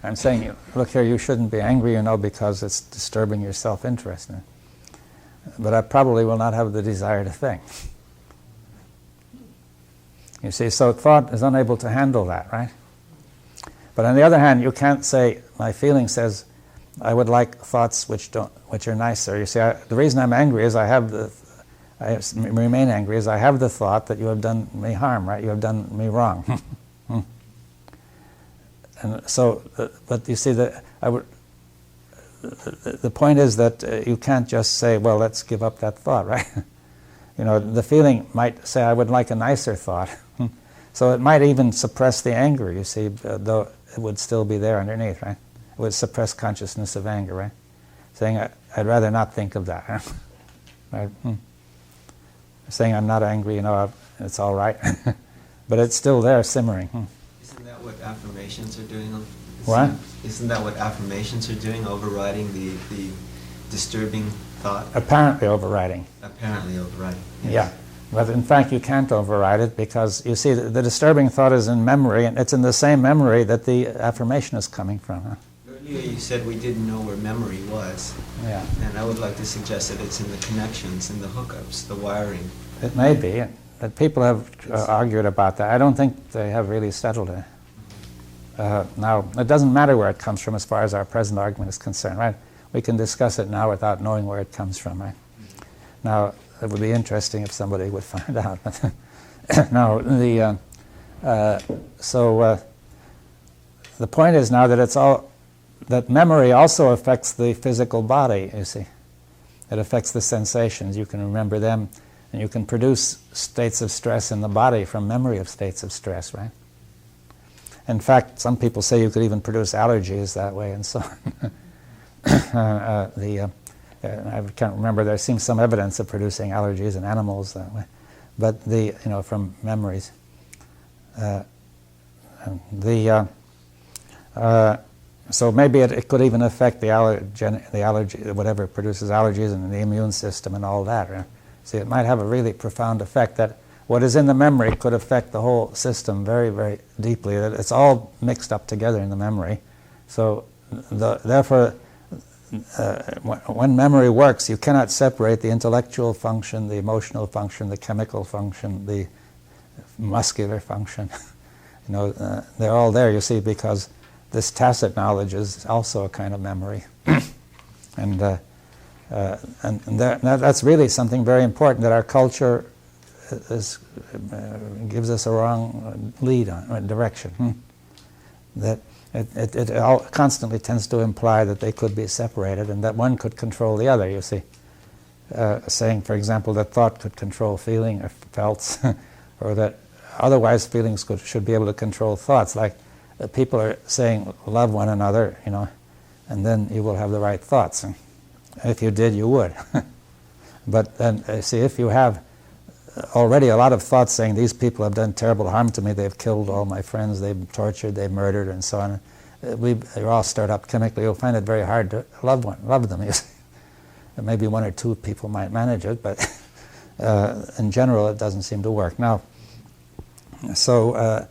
S1: I'm saying, look here, you shouldn't be angry, you know, because it's disturbing your self-interest. But I probably will not have the desired thing. You see, so thought is unable to handle that, right? But on the other hand, you can't say, my feeling says, I would like thoughts which are nicer. You see, the reason I'm angry is I remain angry is I have the thought that you have done me harm, right? You have done me wrong. And so, but you see, the point is that you can't just say, well, let's give up that thought, right? You know, the feeling might say, I would like a nicer thought. So it might even suppress the anger, you see, though it would still be there underneath, right? It would suppress consciousness of anger, right? Saying, I'd rather not think of that. Right? Saying, I'm not angry, you know, it's all right. But it's still there, simmering.
S2: Isn't that what affirmations are doing?
S1: What?
S2: Isn't that what affirmations are doing, overriding the disturbing thought?
S1: Apparently overriding.
S2: Apparently overriding. Yes.
S1: Yeah. But in fact, you can't override it because, you see, the disturbing thought is in memory, and it's in the same memory that the affirmation is coming from. Huh?
S2: Earlier you said we didn't know where memory was.
S1: Yeah.
S2: And I would like to suggest that it's in the connections, in the hookups, the wiring.
S1: It may be. But people have argued about that. I don't think they have really settled it. Now, it doesn't matter where it comes from as far as our present argument is concerned, right? We can discuss it now without knowing where it comes from, right? Now, it would be interesting if somebody would find out. No, the point is now that it's all, that memory also affects the physical body, you see. It affects the sensations. You can remember them, and you can produce states of stress in the body from memory of states of stress, right? In fact, some people say you could even produce allergies that way and so on. I can't remember, there seems some evidence of producing allergies in animals that way. But from memories. So maybe it could even affect the allergy, whatever produces allergies and the immune system and all that. Right? See, it might have a really profound effect that what is in the memory could affect the whole system very, very deeply. That it's all mixed up together in the memory. So therefore, when memory works, you cannot separate the intellectual function, the emotional function, the chemical function, the muscular function. They're all there, you see, because this tacit knowledge is also a kind of memory. and that's really something very important that our culture gives us a wrong lead on, direction. That it all constantly tends to imply that they could be separated and that one could control the other, you see. Saying, for example, that thought could control feeling or felt, or that otherwise feelings should be able to control thoughts. Like people are saying, love one another, and then you will have the right thoughts. And if you did, you would. But then, see, if you have already a lot of thoughts saying these people have done terrible harm to me, they've killed all my friends, they've tortured, they've murdered, and so on, you're all stirred up chemically, you'll find it very hard to love them. You see. Maybe one or two people might manage it, but in general it doesn't seem to work. Now, so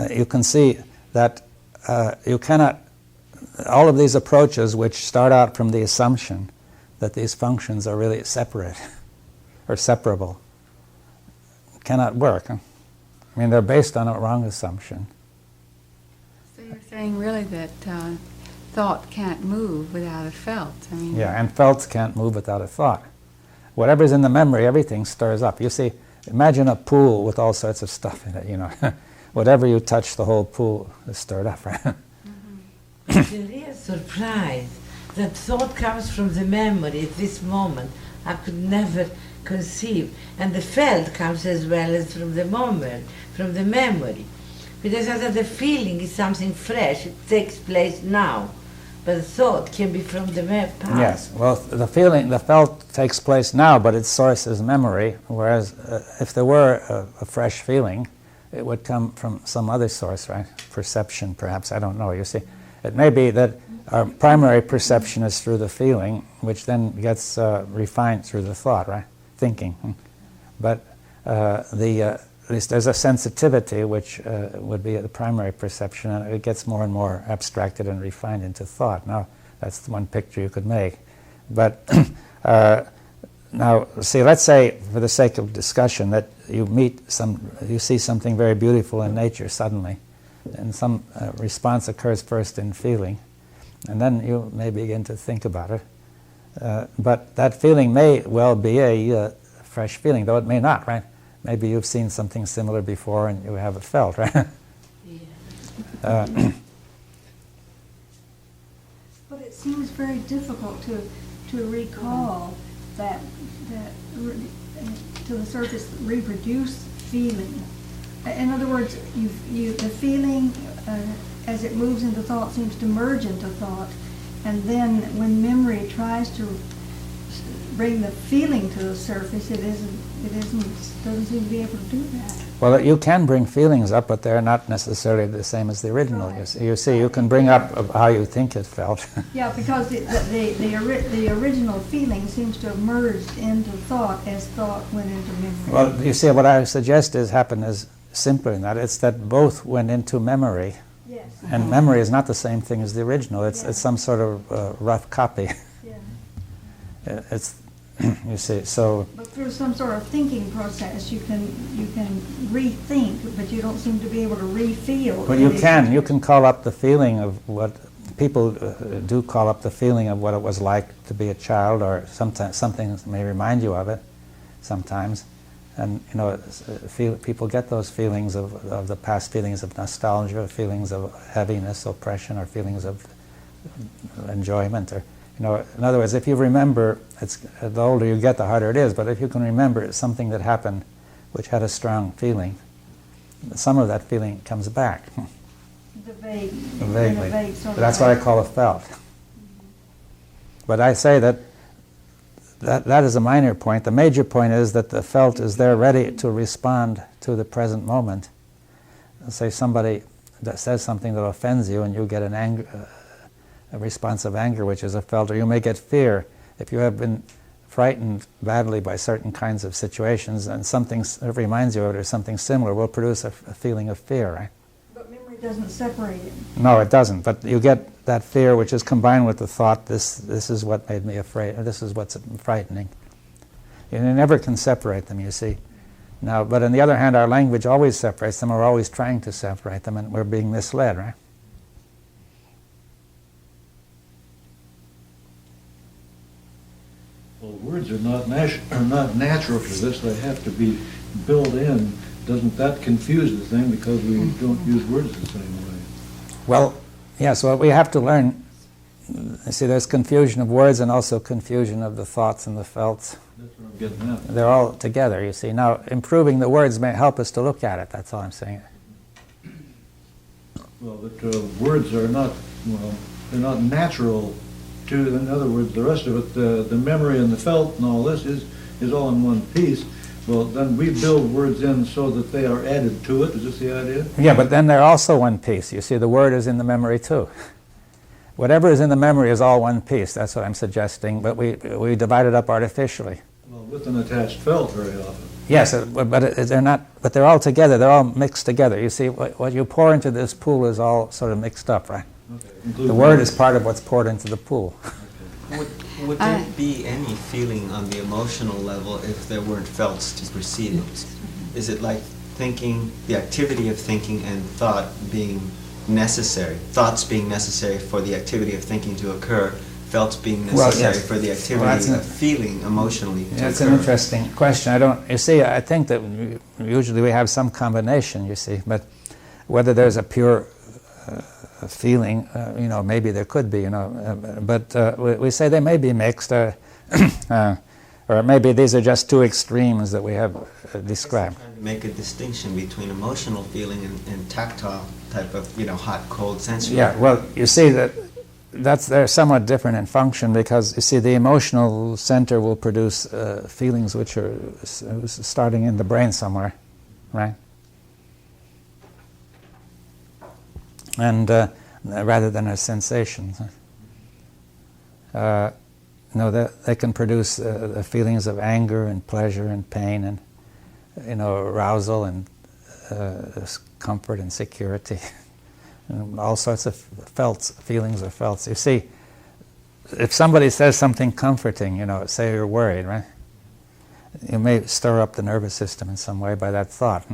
S1: you can see that you cannot, all of these approaches which start out from the assumption that these functions are really separate or separable cannot work. I mean, they're based on a wrong assumption.
S5: So you're saying really that thought can't move without a felt. I mean,
S1: Yeah, and felts can't move without a thought. Whatever's in the memory, everything stirs up. You see, imagine a pool with all sorts of stuff in it, you know. Whatever you touch, the whole pool is stirred up, right?
S8: It's a real surprise that thought comes from the memory at this moment. I could never conceive. And the felt comes as well as from the moment, from the memory. Because as the feeling is something fresh, it takes place now. But the thought can be from the past.
S1: Yes, well, the feeling, the felt takes place now, but its source is memory, whereas if there were a fresh feeling, it would come from some other source, right? Perception, perhaps, I don't know. You see, it may be that our primary perception is through the feeling, which then gets refined through the thought, right? Thinking. But at least there's a sensitivity which would be the primary perception, and it gets more and more abstracted and refined into thought. Now, that's the one picture you could make. But now, see, let's say, for the sake of discussion, that you see something very beautiful in nature suddenly, and some response occurs first in feeling, and then you may begin to think about it. But that feeling may well be a fresh feeling, though it may not, right? Maybe you've seen something similar before and you have a felt, right?
S8: Yeah.
S7: But it seems very difficult to recall that to the surface reproduce feeling. In other words, the feeling as it moves into thought seems to merge into thought, and then when memory tries to bring the feeling to the surface, it doesn't seem to be able to do that.
S1: Well, you can bring feelings up, but they're not necessarily the same as the original.
S7: Right.
S1: You see, you can bring up how you think it felt.
S7: Yeah, because the original feeling seems to have merged into thought as thought went into memory.
S1: Well, you see, what I suggest happened is simpler than that. It's that both went into memory,
S7: Yes.
S1: and memory is not the same thing as the original. It's some sort of rough copy.
S7: Yeah.
S1: It's you see, so.
S7: But through some sort of thinking process, you can rethink, but you don't seem to be able to re-feel.
S1: Well, you can call up the feeling of what people do call up the feeling of what it was like to be a child, or sometimes something may remind you of it sometimes. And you know, people get those feelings of the past, feelings of nostalgia, feelings of heaviness, oppression, or feelings of enjoyment. Or, you know, in other words, if you remember, the older you get, the harder it is. But if you can remember something that happened, which had a strong feeling, some of that feeling comes back.
S7: The vague,
S1: Vaguely.
S7: in a vague sort of
S1: That's
S7: way.
S1: what I call a felt. But I say that is a minor point. The major point is that the felt is there ready to respond to the present moment. Say somebody that says something that offends you, and you get a response of anger, which is a felt, or you may get fear. If you have been frightened badly by certain kinds of situations, and something reminds you of it, or something similar, will produce a feeling of fear, right?
S7: But memory doesn't separate it.
S1: No, it doesn't. But you get that fear, which is combined with the thought, this is what made me afraid, or this is what's frightening. You never can separate them, you see. Now, but on the other hand, our language always separates them. We're always trying to separate them, and we're being misled, right?
S3: Well, words are not natural for this. They have to be built in. Doesn't that confuse the thing because we don't use words the same way?
S1: Well, yes, well, we have to learn. You see, there's confusion of words and also confusion of the thoughts and the felts.
S3: That's what I'm getting at.
S1: They're all together, you see. Now, improving the words may help us to look at it. That's all I'm saying.
S3: Well, that words are not, well, they're not natural to, in other words, the rest of it, the memory and the felt and all this is all in one piece. Well, then we build words in so that they are added to it. Is this the idea?
S1: Yeah, but then they're also one piece. You see, the word is in the memory too. Whatever is in the memory is all one piece. That's what I'm suggesting. But we divide it up artificially.
S3: Well, with an attached felt very often.
S1: Yes, they're not. But they're all together. They're all mixed together. You see, what you pour into this pool is all sort of mixed up, right?
S3: Okay.
S1: The word is part of what's poured into the pool.
S2: Would there be any feeling on the emotional level if there weren't felts to precede it? Is it like thinking, the activity of thinking and thought being necessary, thoughts being necessary for the activity of thinking to occur, felts being necessary for the activity of feeling emotionally to
S1: That's
S2: occur?
S1: an interesting question. You see, I think that usually we have some combination, you see, but whether there's a pure feeling, maybe there could be, but we say they may be mixed, or maybe these are just two extremes that we have described.
S2: Trying to make a distinction between emotional feeling and tactile type of, hot, cold sensory.
S1: Yeah, well, you see they're somewhat different in function, because you see the emotional center will produce feelings which are starting in the brain somewhere, right? And rather than as sensations. They can produce the feelings of anger and pleasure and pain and arousal and comfort and security. And all sorts of feelings or felts. You see, if somebody says something comforting, say you're worried, right? You may stir up the nervous system in some way by that thought.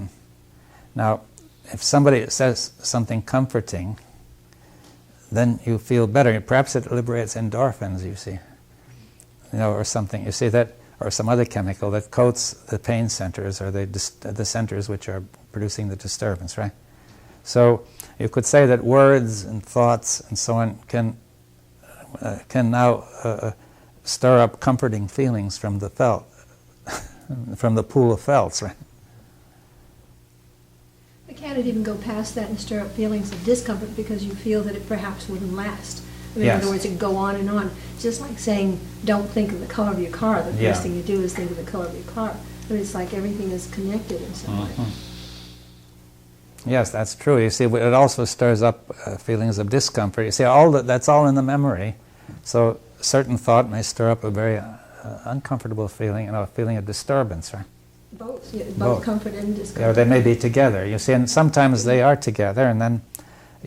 S1: Now, if somebody says something comforting, then you feel better. Perhaps it liberates endorphins, you see, or something. You see that, or some other chemical that coats the pain centers, or the centers which are producing the disturbance, right? So you could say that words and thoughts and so on can now stir up comforting feelings from the felt, from the pool of felts, right?
S9: Can it even go past that and stir up feelings of discomfort because you feel that it perhaps wouldn't last? I mean,
S1: Yes.
S9: In other words, it can go on and on. Just like saying, don't think of the color of your car. The
S1: Yeah.
S9: first thing you do is think of the color of your car. But it's like everything is connected in some way.
S1: Yes, that's true. You see, it also stirs up feelings of discomfort. You see, that's all in the memory. So a certain thought may stir up a very uncomfortable feeling, a feeling of disturbance, right?
S9: Both, yeah, both
S1: Both.
S9: comfort and discomfort.
S1: They may be together. You see, and sometimes they are together, and then,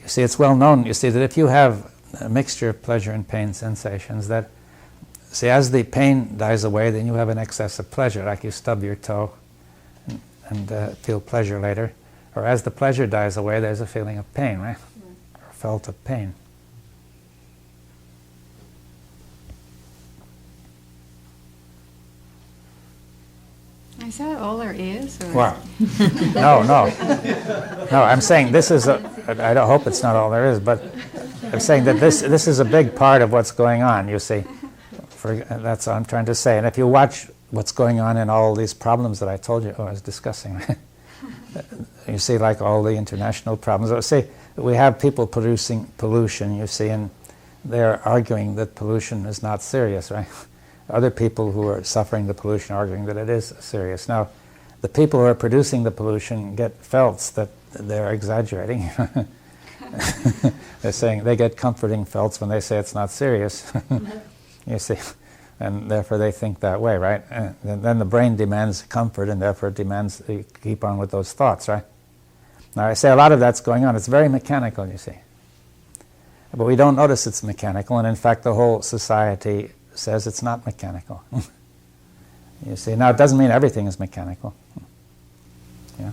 S1: you see, it's well known, you see, that if you have a mixture of pleasure and pain sensations, that, see, as the pain dies away, then you have an excess of pleasure, like you stub your toe and feel pleasure later. Or as the pleasure dies away, there's a feeling of pain, right? Or felt of pain.
S5: Is that all there is? Or
S1: Well, no. No, I'm saying this is I don't hope it's not all there is, but I'm saying that this is a big part of what's going on, you see. That's what I'm trying to say. And if you watch what's going on in all these problems that I told you, I was discussing, you see, like all the international problems. See, we have people producing pollution, you see, and they're arguing that pollution is not serious, right? Other people who are suffering the pollution are arguing that it is serious. Now, the people who are producing the pollution get felts that they're exaggerating. They're saying they get comforting felts when they say it's not serious. You see, and therefore they think that way, right? And then the brain demands comfort, and therefore it demands you keep on with those thoughts, right? Now, I say a lot of that's going on. It's very mechanical, you see. But we don't notice it's mechanical, and in fact the whole society says it's not mechanical. You see, now it doesn't mean everything is mechanical. Yeah.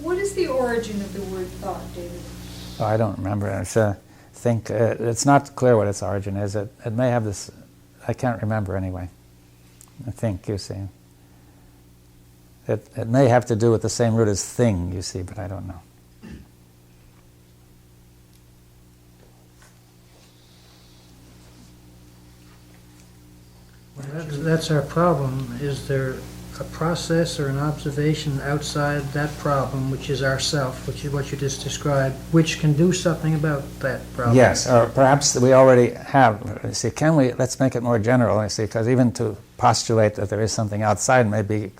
S10: What is the origin of the word thought, David?
S1: Oh, I don't remember. It's not clear what its origin is. It may have this. I can't remember anyway. I think, you see. It may have to do with the same root as thing, you see, but I don't know.
S6: That's our problem. Is there a process or an observation outside that problem, which is ourself, which is what you just described, which can do something about that problem?
S1: Yes, or perhaps we already have. You see, let's make it more general, you see, because even to postulate that there is something outside may be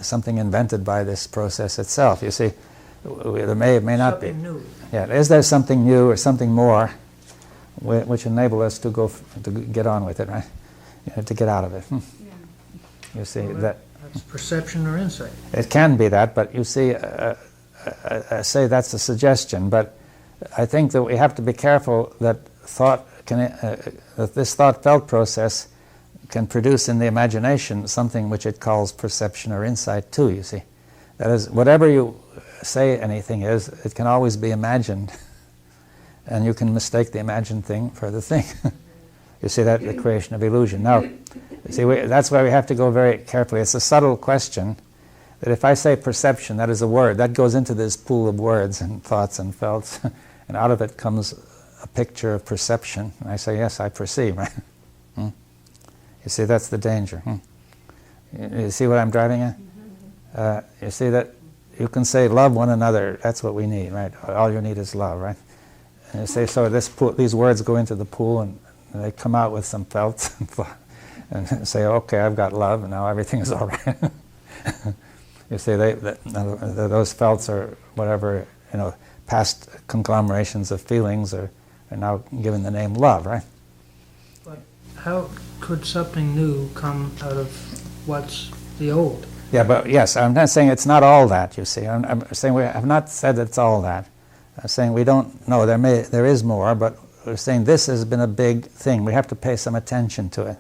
S1: something invented by this process itself. You see, there may not be.
S6: Something new.
S1: Yeah, is there something new or something more which enable us to to get on with it, right? To get out of it. You see that.
S6: That's perception or insight.
S1: It can be that, but you see, I say that's a suggestion, but I think that we have to be careful that that this thought-felt process can produce in the imagination something which it calls perception or insight too, you see. That is, whatever you say anything is, it can always be imagined, and you can mistake the imagined thing for the thing. You see that, the creation of illusion. Now, you see, that's why we have to go very carefully. It's a subtle question that if I say perception, that is a word, that goes into this pool of words and thoughts and felts, and out of it comes a picture of perception. And I say, yes, I perceive, right? You see, that's the danger. You see what I'm driving at? You see that you can say, love one another, that's what we need, right? All you need is love, right? And you say, so these words go into the pool and they come out with some felts and say, okay, I've got love, and now everything is all right. You see, those felts are whatever, past conglomerations of feelings are now given the name love, right?
S6: But how could something new come out of what's the old?
S1: Yeah, but yes, I'm not saying it's not all that, you see. I'm saying we have not said it's all that. I'm saying we don't know. There is more, but we're saying this has been a big thing. We have to pay some attention to it.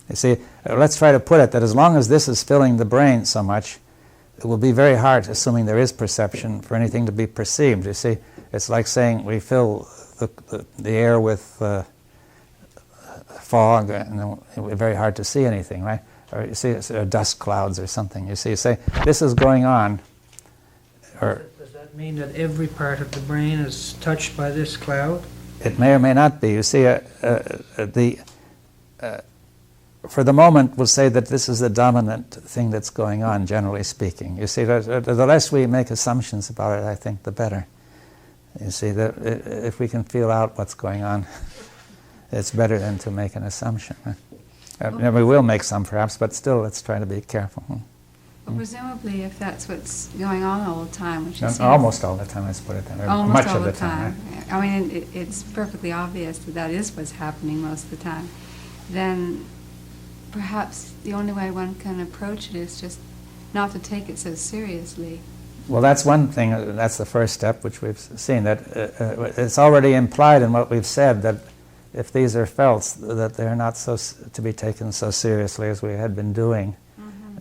S1: You see, let's try to put it that as long as this is filling the brain so much, it will be very hard, assuming there is perception, for anything to be perceived. You see, it's like saying we fill the air with fog, and it will be very hard to see anything, right? Or you see, dust clouds or something. You see, you say, this is going on. Or
S6: does that mean that every part of the brain is touched by this cloud?
S1: It may or may not be. You see, for the moment, we'll say that this is the dominant thing that's going on, generally speaking. You see, the less we make assumptions about it, I think, the better. You see, that if we can feel out what's going on, it's better than to make an assumption. We will make some, perhaps, but still, let's try to be careful.
S5: Well, presumably, if that's what's going on all the time, which is
S1: almost all the time, let's put it that way.
S5: Almost
S1: much
S5: all
S1: of
S5: the
S1: time.
S5: Right? I mean, it's perfectly obvious that that is what's happening most of the time. Then perhaps the only way one can approach it is just not to take it so seriously.
S1: Well, that's one thing. That's the first step, which we've seen. That it's already implied in what we've said that if these are felts, that they're not to be taken so seriously as we had been doing.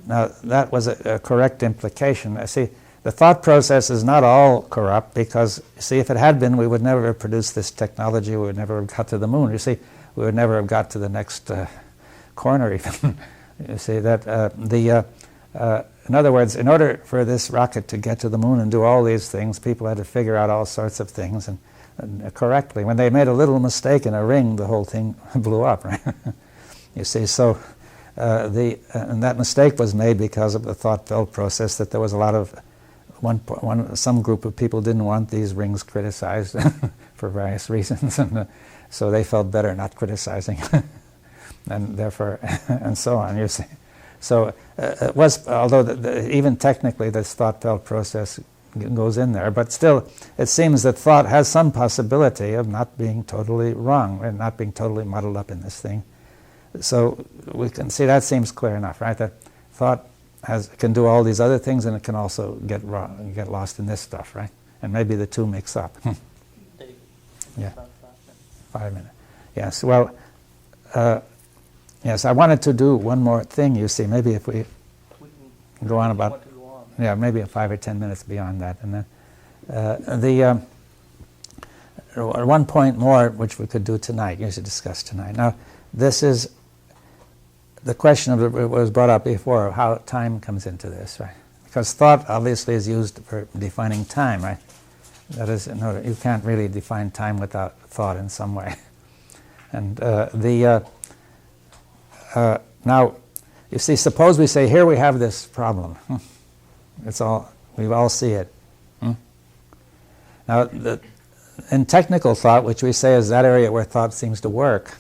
S1: Now, that was a correct implication. See, the thought process is not all corrupt because, see, if it had been, we would never have produced this technology. We would never have got to the moon. You see, we would never have got to the next corner even. You see, that in other words, in order for this rocket to get to the moon and do all these things, people had to figure out all sorts of things and correctly. When they made a little mistake in a ring, the whole thing blew up, right? You see, so and that mistake was made because of the thought-felt process that there was a lot of some group of people didn't want these rings criticized for various reasons, and so they felt better not criticizing, and therefore, and so on. You see, so it was, although even technically this thought-felt process goes in there, but still, it seems that thought has some possibility of not being totally wrong and not being totally muddled up in this thing. So we can see that seems clear enough, right? That thought can do all these other things, and it can also get lost in this stuff, right? And maybe the two mix up. Yeah, 5 minutes. Yes. Well, yes. I wanted to do one more thing. You see, maybe if we go on about maybe 5 or 10 minutes beyond that, and then one point more which we could do tonight. You should discuss tonight. Now, this is the question of it was brought up before, how time comes into this, right? Because thought obviously is used for defining time, right? That is, no, you can't really define time without thought in some way. And now, you see, suppose we say, here we have this problem. It's all, we all see it. Now, in technical thought, which we say is that area where thought seems to work,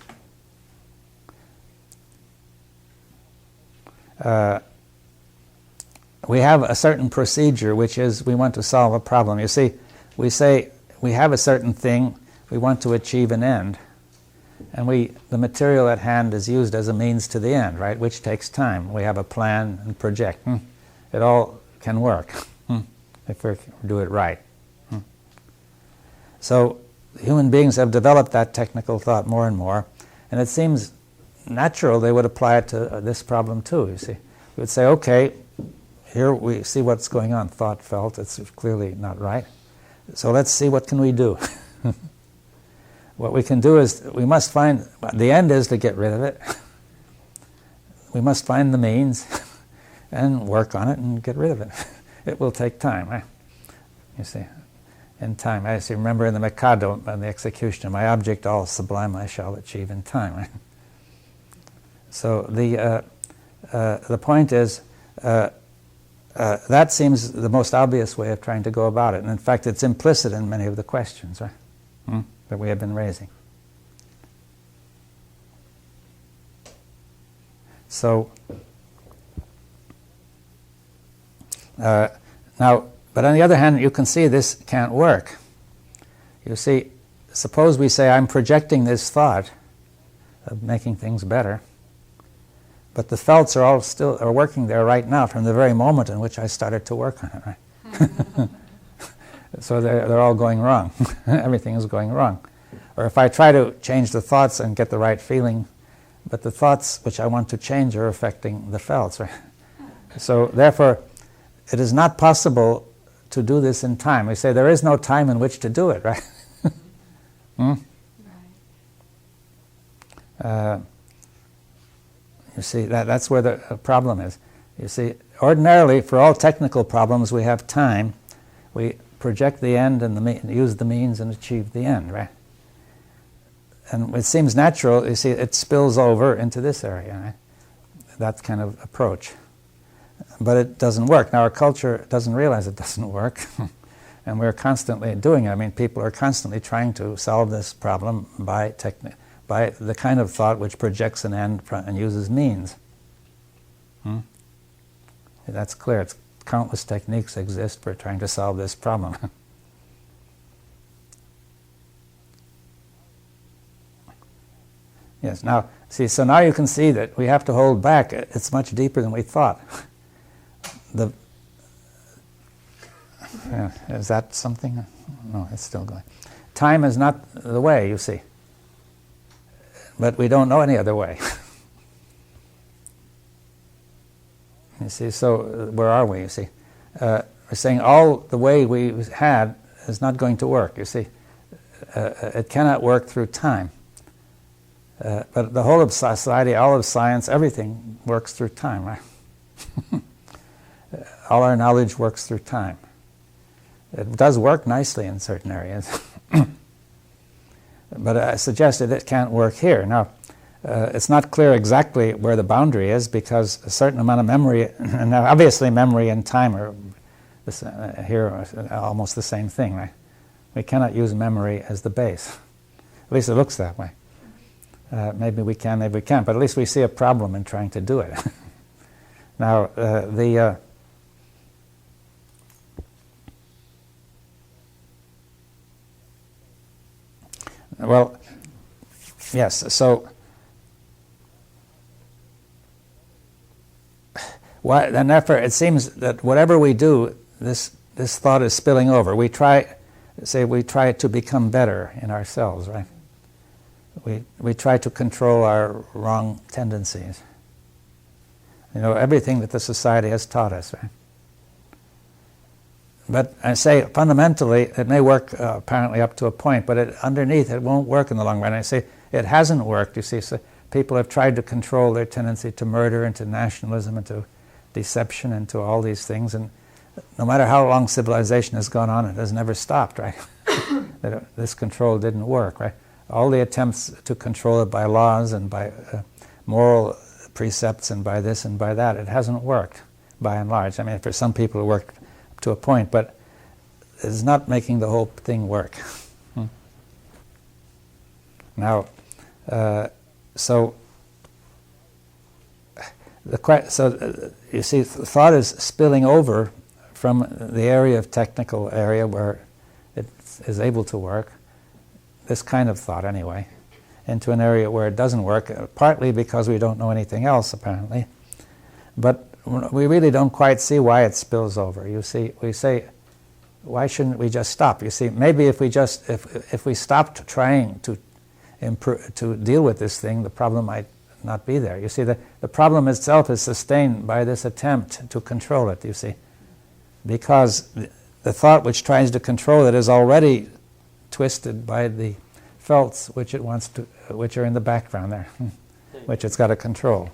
S1: we have a certain procedure, which is we want to solve a problem. You see, we say we have a certain thing, we want to achieve an end. And the material at hand is used as a means to the end, right? Which takes time. We have a plan and project. It all can work if we do it right. So human beings have developed that technical thought more and more, and it seems natural they would apply it to this problem too, you see. We would say, okay, here we see what's going on, thought, felt, it's clearly not right. So let's see what can we do. What we can do is, we must find, the end is to get rid of it. We must find the means and work on it and get rid of it. It will take time, right? You see, in time. I see, remember in the Mikado, in the execution, my object all sublime I shall achieve in time, right? So the point is, that seems the most obvious way of trying to go about it. And in fact, it's implicit in many of the questions, right? That we have been raising. So, now, but on the other hand, you can see this can't work. You see, suppose we say, I'm projecting this thought of making things better, but the felts are all still working there right now from the very moment in which I started to work on it, right? So they're all going wrong. Everything is going wrong. Or if I try to change the thoughts and get the right feeling, but the thoughts which I want to change are affecting the felts, right? So therefore, it is not possible to do this in time. We say there is no time in which to do it, right? You see, that's where the problem is. You see, ordinarily, for all technical problems, we have time. We project the end and use the means and achieve the end, right? And it seems natural, you see, it spills over into this area, right? That kind of approach. But it doesn't work. Now, our culture doesn't realize it doesn't work, and we're constantly doing it. I mean, people are constantly trying to solve this problem by the kind of thought which projects an end and uses means. That's clear. Countless techniques exist for trying to solve this problem. Yes, now, see, so now you can see that we have to hold back. It's much deeper than we thought. Is that something? No, it's still going. Time is not the way, you see. But we don't know any other way. You see, so where are we, you see? We're saying all the way we had is not going to work, you see. It cannot work through time. But the whole of society, all of science, everything works through time, right? All our knowledge works through time. It does work nicely in certain areas. But I suggested it can't work here. Now, it's not clear exactly where the boundary is, because a certain amount of memory, and now obviously memory and time are here are almost the same thing, right? We cannot use memory as the base. At least it looks that way. Maybe we can, maybe we can't, but at least we see a problem in trying to do it. Now, well, yes, so and therefore it seems that whatever we do, this thought is spilling over. We try to become better in ourselves, right? We try to control our wrong tendencies. You know, everything that the society has taught us, right? But I say fundamentally it may work apparently up to a point, but underneath it won't work in the long run. I say it hasn't worked, you see. So people have tried to control their tendency to murder and to nationalism and to deception and to all these things, and no matter how long civilization has gone on, it has never stopped, right? This control didn't work, right? All the attempts to control it by laws and by moral precepts and by this and by that, it hasn't worked by and large. I mean, for some people it worked up to a point, but it's not making the whole thing work. Now, so you see, thought is spilling over from the area of technical area where it is able to work. this kind of thought anyway, into an area where it doesn't work, partly because we don't know anything else, apparently. But we really don't quite see why it spills over. You see, we say, why shouldn't we just stop? You see, maybe if we stopped trying to deal with this thing, the problem might not be there. You see, the problem itself is sustained by this attempt to control it, you see. Because the thought which tries to control it is already twisted by the felts which it wants to, which are in the background there, which it's got to control.